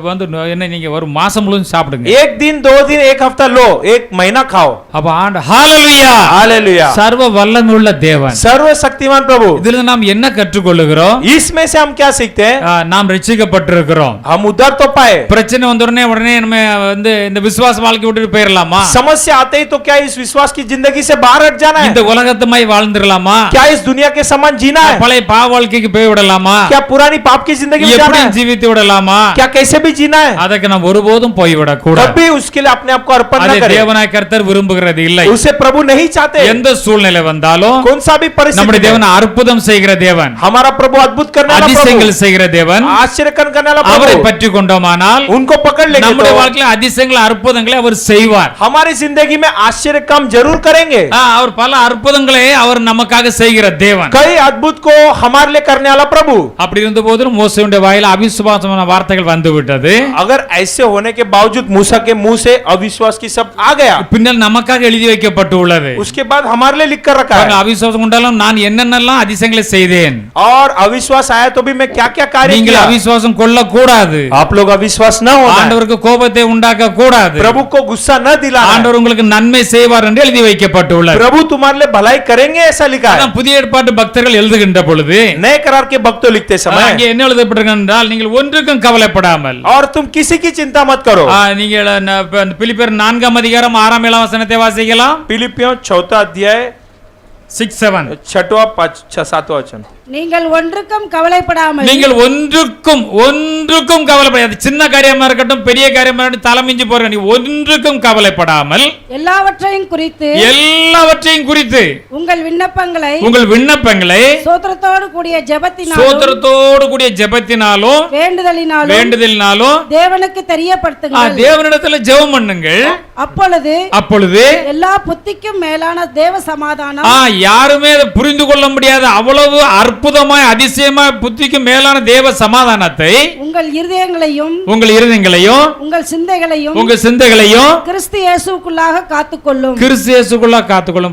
வந்து என்ன நீங்க ஒரு மாசம் முழுவதும் சாப்பிடுங்க. एक दिन 2 दिन एक हफ्ता लो, एक महीना खाओ. அப்ப ஆண்டு ஹalleluya, हालेलुया. சர்வ வல்லமையுள்ள தேவன். सर्वशक्तिमान प्रभु. இதிலிருந்து நாம் என்ன கற்றுக்கொள்ளுகிறோம்? इसमें से हम क्या सीखते हैं? நாம் ரட்சிக்கப்பட்டிருக்கிறோம். हम उद्धार तो पाए. பிரச்சனை வந்த உடனே நம்ம வந்து இந்த விசுவாச வாழ்க்கை விட்டு போயிரலாமா? समस्या आते ही तो क्या इस विश्वास की जिंदगी से बाहर हट जाना है? இந்த உலகத்துமாய் வாழ்ந்துடலாமா? क्या इस दुनिया के समान जीना है? பழைய பாவ வாழ்க்கைக்கு போய் விடலாமா? क्या पुरानी पाप की जिंदगी में जाना எப்படி है? ஜீவித்து விடலாமா? क्या कैसे भी जीना है? அதற்கு நாம் ஒருபோதும் போய்விடக் கூடாது. कभी उसके लिए अपने आप को अर्पण न அதை करें. தேவனாய் கர்த்தர் விரும்புகிறது இல்லை. उसे प्रभु नहीं चाहते. எந்த சூழ்நிலை வந்தாலும் कौन सा भी परिस्थिति நம்முடைய में। தேவன் அற்புதம் செய்கிற தேவன், हमारा प्रभु अद्भुत करने वाला அதிசயங்கள் प्रभु, செய்கிற தேவன். आश्चर्य करने वाला அவரை प्रभु, பற்றி கொண்டோமானால் उनको पकड़ लेंगे நம்முடைய तो வாழ்க்கையில அதிசயங்கள் அற்புதங்களை அவர் செய்வார். हमारी जिंदगी में आश्चर्य काम जरूर करेंगे. அவர் பல அற்புதங்களை அவர் நமக்காக செய்கிற தேவன். कई अद्भुत को हमारे लिए करने वाला प्रभु. அப்படி இருந்த போதிலும் மோசேயுடைய வாயில அவிசுவாசமான வார்த்தைகள் வந்து விட்டது. अगर ऐसे होने के बावजूद मूसा के मुंह से अविश्वास की शब्द आ गया, பின்னால் நமக்காக எழுதி வைக்கப்பட்டுள்ளது. उसके बाद हमारे लिए लिख कर रखा है. அவிசுவாசம் கொண்டாலும் நான் என்னென்னலாம் அதிசயங்களை செய்தேன். और अविश्वास आया तो भी मैं क्या क्या कार्य நீங்கள் किया. அவிசுவாசம் கொள்ள கூடாது. आप लोग अविश्वास न होना है. ஆண்டவருக்கு கோபத்தை உண்டாக்க கூடாது. प्रभु को गुस्सा न दिलाना है. ஆண்டவர் உங்களுக்கு நன்மை செய்வார் என்று எழுதி வைக்கப்பட்டுள்ளது. प्रभु तुम्हारे लिए भलाई करेंगे ऐसा लिखा है. அதான் புதிய ஏற்பாட்டு பக்தர்கள் எழுதுகின்ற பொழுது नए करार के भक्त लिखते समय அங்கே என்ன எழுதப்பட்டிருக்கு என்றால், நீங்கள் ஒன்றுக்கும் கவலைப்படாமல் கவலைப்படாமல் और तुम किसी की चिंता मत करो। நீங்கள் பிலிப்பியர் 4ஆம் அதிகாரம் 6ஆம் 7ஆம் வசனத்தை வாசிக்கலாம். फिलिपियों 4 अध्याय 6-7 6वां 7वां वचन। நீங்கள் ஒன்றுக்கும் கவலைப்படாமல் நீங்கள் ஒன்றுக்கும் கவலைப்படாது. சின்ன காரியமா இருக்கட்டும் பெரிய காரியமா இருக்கட்டும் தலைமிஞ்சு போற நீ ஒன்றுக்கும் கவலைப்படாமல் எல்லாவற்றையும் குறித்து உங்கள் விண்ணப்பங்களை சோத்திரத்தோடு கூடிய ஜெபத்தினாலும் வேண்டுதலினாலும் தேவனுக்கு தெரியப்படுத்துங்கள். தேவனிடத்துல ஜெபம் பண்ணுங்கள். அப்பொழுது எல்லா புத்திக்கும் மேலான தேவ சமாதானம், யாருமே அதை புரிந்து கொள்ள முடியாத அவ்வளவு அற்புதமாய் அதிசயமாய் புத்திக்கு மேலான தேவ சமாதானத்தை உங்கள் இருதயங்களையும் உங்கள் சிந்தைகளையும் கிறிஸ்து இயேசுவுக்குள்ளாக காத்துக்கொள்ளும்.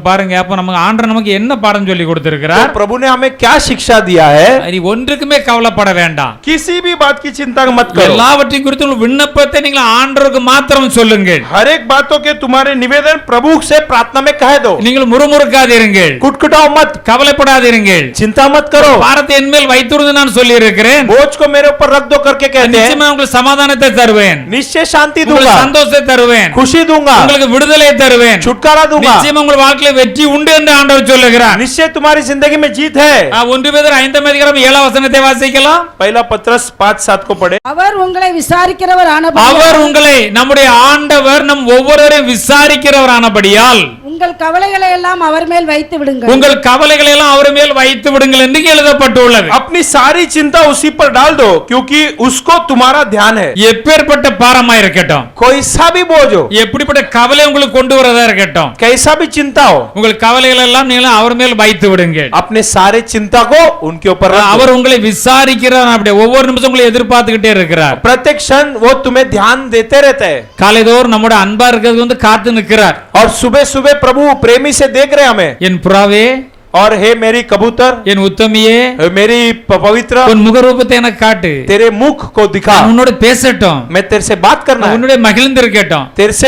பாருங்க, அப்ப நமக்கு ஆண்டவர் நமக்கு என்ன பாடம் சொல்லி கொடுத்திருக்கிறார்? प्रभु ने हमें क्या शिक्षा दिया है? நீ ஒன்றுக்குமே கவலைப்பட வேண்டாம். किसी भी बात की चिंता मत करो। எல்லாவற்றையும் குறித்து உங்கள் விண்ணப்பத்தை நீங்கள் ஆண்டவருக்கு மாத்திரம் சொல்லுங்கள். हर एक बातों के तुम्हारे निवेदन प्रभु से प्रार्थना में कह दो। நீங்கள் முறுமுறுக்காதீர்கள், कुटकुटाओ मत, கவலைப்படாதீர்கள், चिंता मत करो। பாரத்தை என் மேல் வைத்துருந்து நான் சொல்லி இருக்கிறேன். बोझ को मेरे ऊपर रख दो करके कहते हैं। நிச்சயமா உங்களுக்கு சமாதானத்தை தருவேன், निश्चय शांति உங்களுக்கு दूंगा, சந்தோஷத்தை தருவேன், खुशी दूंगा, உங்களுக்கு விடுதலை தருவேன், छुटकारा दूंगा। நிச்சயமா உங்கள் வாழ்க்கையில வெற்றி உண்டு என்று ஆண்டவர் சொல்லுகிறார். निश्चय तुम्हारी जिंदगी में जीत है। 1 பேதுரு 5ஆம் அதிகாரம் 7ஆம் வசனத்தை வாசிக்கலாம். पहला पत्रस 5:7 को पढ़े। அவர் உங்களை விசாரிக்கிறவர் ஆனபடியால், அவர் உங்களை, நம்முடைய ஆண்டவர் நம் ஒவ்வொருவரையும் விசாரிக்கிறவர் ஆனபடியால் உங்கள் கவலைகளை எல்லாம் அவர் மேல் வைத்து விடுங்கள். உங்கள் கவலைகளை எல்லாம் அவர் மேல் வைத்து விடுங்கள் என்று எழுதப்பட்டுள்ளது. अपनी सारी चिंता उसी पर डाल दो क्योंकि उसको तुम्हारा ध्यान है। எப்பேற்பட்ட பாரமா இருக்கட்டும், कोई सा भी बोझ हो, எப்படிப்பட்ட கவலை உங்களுக்கு கொண்டு வரதா இருக்கட்டும், कैसा भी चिंता हो, உங்கள் கவலைகள் எல்லாம் நீங்கள் அவர் மேல் வைத்து விடுங்கள். अपने सारे चिंता को उनके ऊपर रख दो। அவர் உங்களை விசாரிக்கிறார். அப்படியே ஒவ்வொரு நிமிஷம் உங்களை எதிர்பார்த்துக்கிட்டே இருக்கிறார். प्रत्येक क्षण वो तुम्हें ध्यान देते रहते हैं। காலைதோறும் நம்முடைய அன்பா இருக்கிறது வந்து காத்து நிற்கிறார். और सुबह सुबह प्रभु प्रेमी से देख रहे हमें। என் புறாவே, और हे मेरी कबूतर, என் உத்தமியே, मेरी पवित्र, உன் முகரூபத்தை எனக்கு காட்டு, तेरे मुख को दिखा, நான் உன்னோட பேசட்டும், मैं तेरे से बात करना है, உன்னுடைய மகிழ்ந்து இருக்கட்டும். तेरे से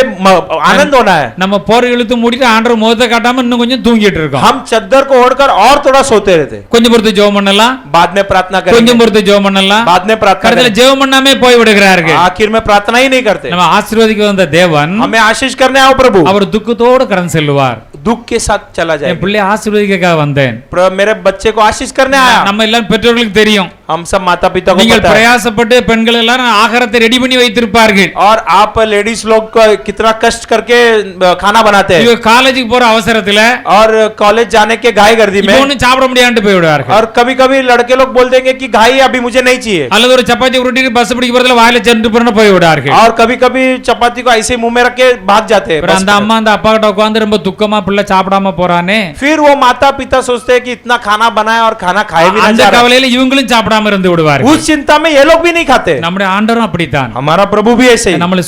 आनंद होना है। நம்ம போற இழுத்து மூடிட்டு ஆண்டவர் முகத்தை காட்டாம இன்னும் கொஞ்சம் தூங்கிட்டு இருக்கோம். हम चद्दर को ओढ़कर और थोड़ा सोते रहते। கொஞ்சம் பொறுத்து ஜெபம் பண்ணலாம், बाद में प्रार्थना கொஞ்சம் करेंगे, பொறுத்து ஜெபம் பண்ணலாம், बाद में प्रार्थना கடைசில करेंगे, ஜெபம் பண்ணாமே போய் விடுகிறார்கள். आखिर में प्रार्थना ही नहीं करते। நம்ம ஆசீர்வதிக்க வந்த தேவன் हमें आशीष करने आओ प्रभु, அவர் துக்கத்தோடு கடந்து செல்வார். दुख के साथ चला என் जाए। பிள்ளை ஆசீர்வதிக்க வந்தேன். मेरे बच्चे को आशीष करने आया। நம்ம எல்லாம் பெற்றோர்களுக்கு தெரியும், हम सब माता पिता को நீங்கள் पता है। பிரயாசப்பட்டு பெண்கள் எல்லாரும் ஆகாரத்தை ரெடி பண்ணி வைத்திருப்பார்கள். और आप लेडीज लोग कितना कष्ट करके खाना बनाते हैं। இவங்க காலேஜுக்கு போற அவசரத்துல और कॉलेज जाने के घाई गर्दी में ஒண்ணு சாப்பிட முடியாண்டு போய்விடுவார்கள். और कभी कभी लड़के लोग बोल देंगे कि घाई अभी मुझे नहीं चाहिए। அல்லது ஒரு சப்பாத்தி உருட்டி பஸ் பிடிக்க போறதுல வாயில சென்று போறன போய் விடுவார்கள். और कभी कभी चपाती को ऐसे मुंह में रख के भाग जाते हैं। அந்த அம்மா அந்த அப்பா கிட்ட உட்கார்ந்து ரொம்ப துக்கமா பிள்ளை சாப்பிடாம போறானே, फिर वो माता पिता सोचते हैं कि इतना खाना बनाया और खाना खाए भी ना அந்த जा रहा। கவலையில இவங்களும் சாப்பிடாம இருந்து விடுவார்கள். उस चिंता में ये लोग भी नहीं खाते। நம்முடைய ஆண்டவரும் அப்படித்தான். हमारा प्रभु भी ऐसे ही நம்மளை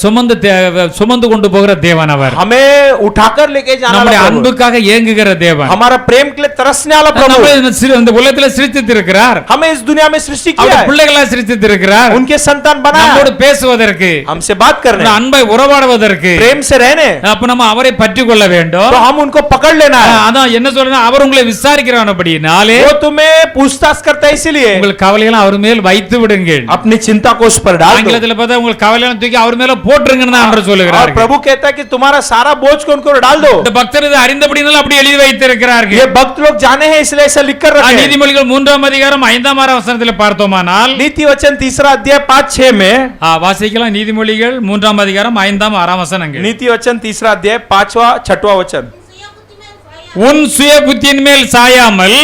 சுமந்து கொண்டு போகிற தேவன் அவர். हमें उठाकर लेके जाने நம்முடைய वाला प्रभु, அன்புக்காக ஏங்குகிற தேவன். हमारा प्रेम के लिए तरसने वाला प्रभु, நம்மளை இந்த உலகத்துல சிருஷ்டித்திருக்கிறார். हमें इस दुनिया में सृष्टि किया அவருடைய है, பிள்ளைகளா சிருஷ்டித்திருக்கிறார். उनके संतान बनाया, நம்மோடு பேசுவதற்கு, हमसे बात करने, அன்பை உறவாடுவதற்கு, प्रेम से रहने। அப்ப நம்ம அவரை பற்றி கொள்ள வேண்டும். तो हम उनको पकड़ लेना है। அதான் என்ன சொல்றேன், அவர் உங்களை விசாரிக்கிறானபடினாலே वो तुम्हें पूछताछ करता है, इसीलिए உங்கள் கவலைகளை அவர் மேல் வைத்து விடுங்கள். अपनी चिंता को उस पर डाल दो। ஆங்கிலத்தில் பார்த்தா உங்கள் கவலைகளை தூக்கி அவர் மேல போட்டுருங்கன்னு தான் ஆண்டவர் और சொல்லுகிறார். प्रभु कहता है कि तुम्हारा सारा बोझ को उनको डाल दो। இந்த பக்தர் இதை அறிந்தபடினால அப்படி எழுதி வைத்திருக்கிறார்கள். ये भक्त लोग जाने हैं इसलिए ऐसा लिख कर रखे हैं। நீதிமொழிகள் 3ஆம் அதிகாரம் 5ஆம் வசனத்தில் பார்த்தோமானால், नीति वचन 3 अध्याय 5-6 में, வாசிக்கலாம். நீதிமொழிகள் 3ஆம் அதிகாரம் 5ஆம் 6ஆம் வசனங்கள். नीति वचन 3 अध्याय 5वां-6वां वचन। உன் சுய புத்தியின் மேல் சாயாமல்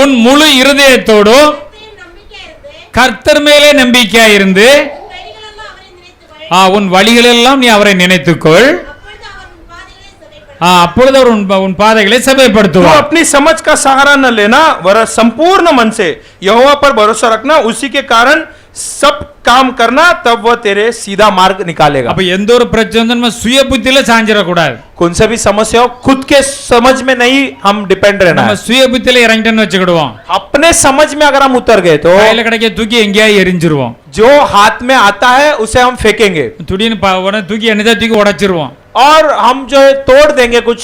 உன் முழு இருதயத்தோடு கர்த்தர் மேலே நம்பிக்கையா இருந்து உன் வழிகளெல்லாம் நீ அவரை நினைத்துக்கொள், அப்பொழுது அவர் உன் பாதைகளை तू செவ்வாய்ப்படுத்துவார். अपनी समझ का सहारा न लेना, वरन संपूर्ण मन से यहोवा पर भरोसा रखना, उसी के कारण सब काम करना, तब वह तेरे सीधा मार्ग निकालेगा। அப்ப எந்த ஒரு பிரச்சனை நம்ம சுய புத்தியில சாஞ்சிட கூடாது. कौन सा भी समस्या हो, खुद के समझ में नहीं हम डिपेंड रहना நம்ம है। சுய புத்தியில இறங்கிட்டோம்னு வச்சுக்கிடுவோம், अपने समझ में अगर हम उतर गए तो கையில கிடைக்க தூக்கி எங்கேயாவது எரிஞ்சிருவோம். जो हाथ में आता है उसे हम फेंकेंगे துடின்னு உடனே தூக்கி என்னதான் தூக்கி உடைச்சிருவோம். और हम जो है तोड़ देंगे कुछ।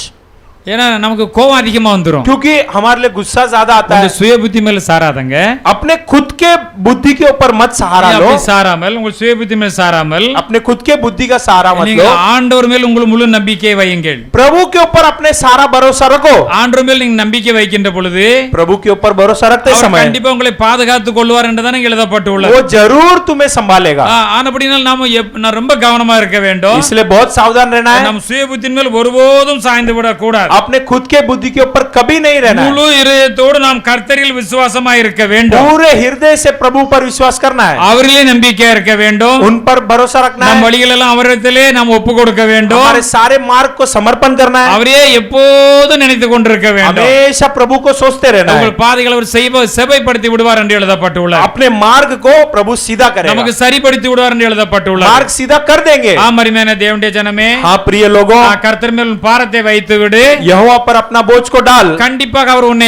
ஏன்னா நமக்கு கோபம் அதிகமா வந்துரும் क्योंकि हमारे लिए गुस्सा ज्यादा आता உங்க है। சுய புத்தி மேல சாராதங்க अपने खुद के बुद्धि के ऊपर मत सहारा लो, அப்படி சாராமல் உங்க சுய புத்தி மேல சாராமல் अपने खुद के बुद्धि का सहारा मत நீங்க लो, ஆண்டவர் மேல் உங்கள் முழு நம்பிக்கை வையுங்கள் प्रभु के ऊपर अपने सारा भरोसा रखो। ஆண்டவர் மேல் நீங்க நம்பிக்கை வைக்கின்ற பொழுது प्रभु के ऊपर भरोसा रखते அவர் समय கண்டிப்பா உங்களை பாதுகாத்துக் கொள்வார் என்றுதான் எழுதப்பட்டுள்ளது वो जरूर तुम्हें संभालेगा। ஆனபடினால் நாம நான் ரொம்ப கவனமா இருக்க வேண்டும் इसलिए बहुत सावधान रहना है, நம் சுய புத்தின் மேல் ஒருபோதும் சாய்ந்து விடக் கூடாது अपने खुद के बुद्धि के ऊपर कभी नहीं रहना है। முழு இதயத்தோடு நாம் கர்த்தரில் விசுவாசமா இருக்க வேண்டும் पूरे हृदय से प्रभु पर विश्वास करना है, அவரிலே நம்பிக்கையா இருக்க வேண்டும் उन पर भरोसा रखना நம் है, வழிகள் எல்லாம் அவரிடத்திலே நாம் ஒப்பு கொடுக்க வேண்டும் हमारे सारे मार्ग को समर्पण करना है, அவரே எப்போதும் நினைத்துக் கொண்டிருக்க வேண்டும் हमेशा प्रभु को सोचते रहना है। உங்கள் பாதைகளை அவர் செவைப்படுத்தி விடுவார் என்று எழுதப்பட்டுள்ளது अपने मार्ग को प्रभु सीधा करेगा, நமக்கு சரிப்படுத்தி விடுவார் என்று எழுதப்பட்டுள்ளது मार्ग सीधा कर देंगे। அருமையான தேவனுடைய ஜனமே हाँ प्रिय लोगों, கர்த்தர் மேல் உன் பாரத்தை வைத்து விடு यहोवा पर अपना बोझ को डाल, கண்டிப்பாக அவர் உன்னை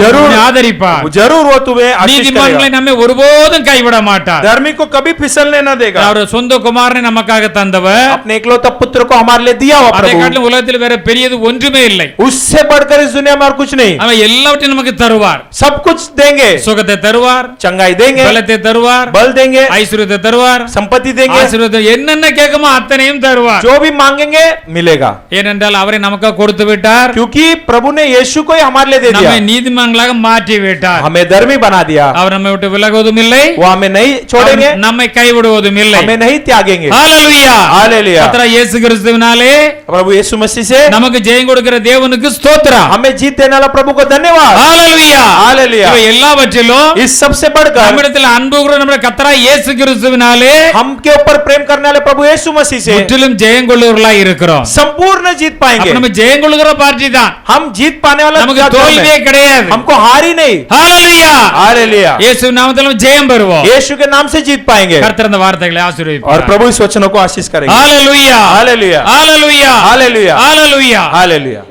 जरूर ஆதரிப்பார் जरूर वो तुम्हें आशीष நீதிமான்களை करेगा। நம்மை ஒருபோதும் கைவிட மாட்டார் धर्मी को कभी फिसलने न देगा। அவர் சொந்த குமாரனை நமக்காக தந்தவர் अपने इकलौता पुत्र को हमारे लिए दिया हुआ அதை प्रभु, காட்டிலும் உலகத்தில் வேற பெரியது ஒன்றுமே இல்லை उससे बढ़कर इस दुनिया में और कुछ नहीं, அவன் எல்லாவற்றையும் நமக்கு தருவார் सब कुछ देंगे, சுகத்தை தருவார் चंगाई देंगे, பலத்தை தருவார் बल देंगे, ஐஸ்வர்யத்தை தருவார் संपत्ति देंगे, ஆசீர்வாதம் என்னென்ன கேட்குமோ அத்தனையும் தருவார் जो भी मांगेंगे मिलेगा, ஏனென்றால் அவரை நமக்காக கொடுத்து விட்டார் क्योंकि प्रभु ने यीशु को ही हमारे लिए दे दिया, நம்மை நீதிமான்களாக மாற்றி விட்டார் हमें धर्मी बना दिया, அவர் நம்மை விட்டு விலகுவதும் இல்லை वो हमें नहीं छोड़ेंगे, அவர் நம்மை கைவிடுவதும் இல்லை हमें नहीं त्यागेंगे। ஹalleluya हालेलुया। கர்த்தர் இயேசு கிறிஸ்துவினாலே प्रभु यीशु मसीह से நமக்கு ஜெயம் கொடுக்கிற தேவனுக்கு ஸ்தோத்திரம் हमें जीत देने वाला प्रभु को धन्यवाद। ஹalleluya हालेलुया। இவை எல்லாவற்றிலும் इस सबसे बढ़कर நம்மிடத்தில் அன்பு கூற நம்முடைய கர்த்தராகிய இயேசு கிறிஸ்துவினாலே हम के ऊपर प्रेम करने वाले प्रभु यीशु मसीह से முற்றிலும் ஜெயம் கொள்ளுவர்களாய் இருக்கிறோம் संपूर्ण जीत அப்ப पाएंगे। நம்ம ஜெயம் கொள்ளுகிற பார்ட்டி தான் हम जीत पाने वाला நமக்கு जात धर्म தோல்வியே है। கிடையாது हमको हार ही नहीं। ஹalleluya हालेलुया। இயேசு நாமத்தில் ஜெயம் பெறுவோம் यीशु के नाम से जीत पाएंगे கர்த்தர் அந்த வார்த்தைகளை और ஆசீர்வதிப்பார் प्रभु इस वचनों को आशीष करेंगे। ஹalleluya हालेलुया। ஹalleluya हालेलुया। ஹalleluya हालेलुया।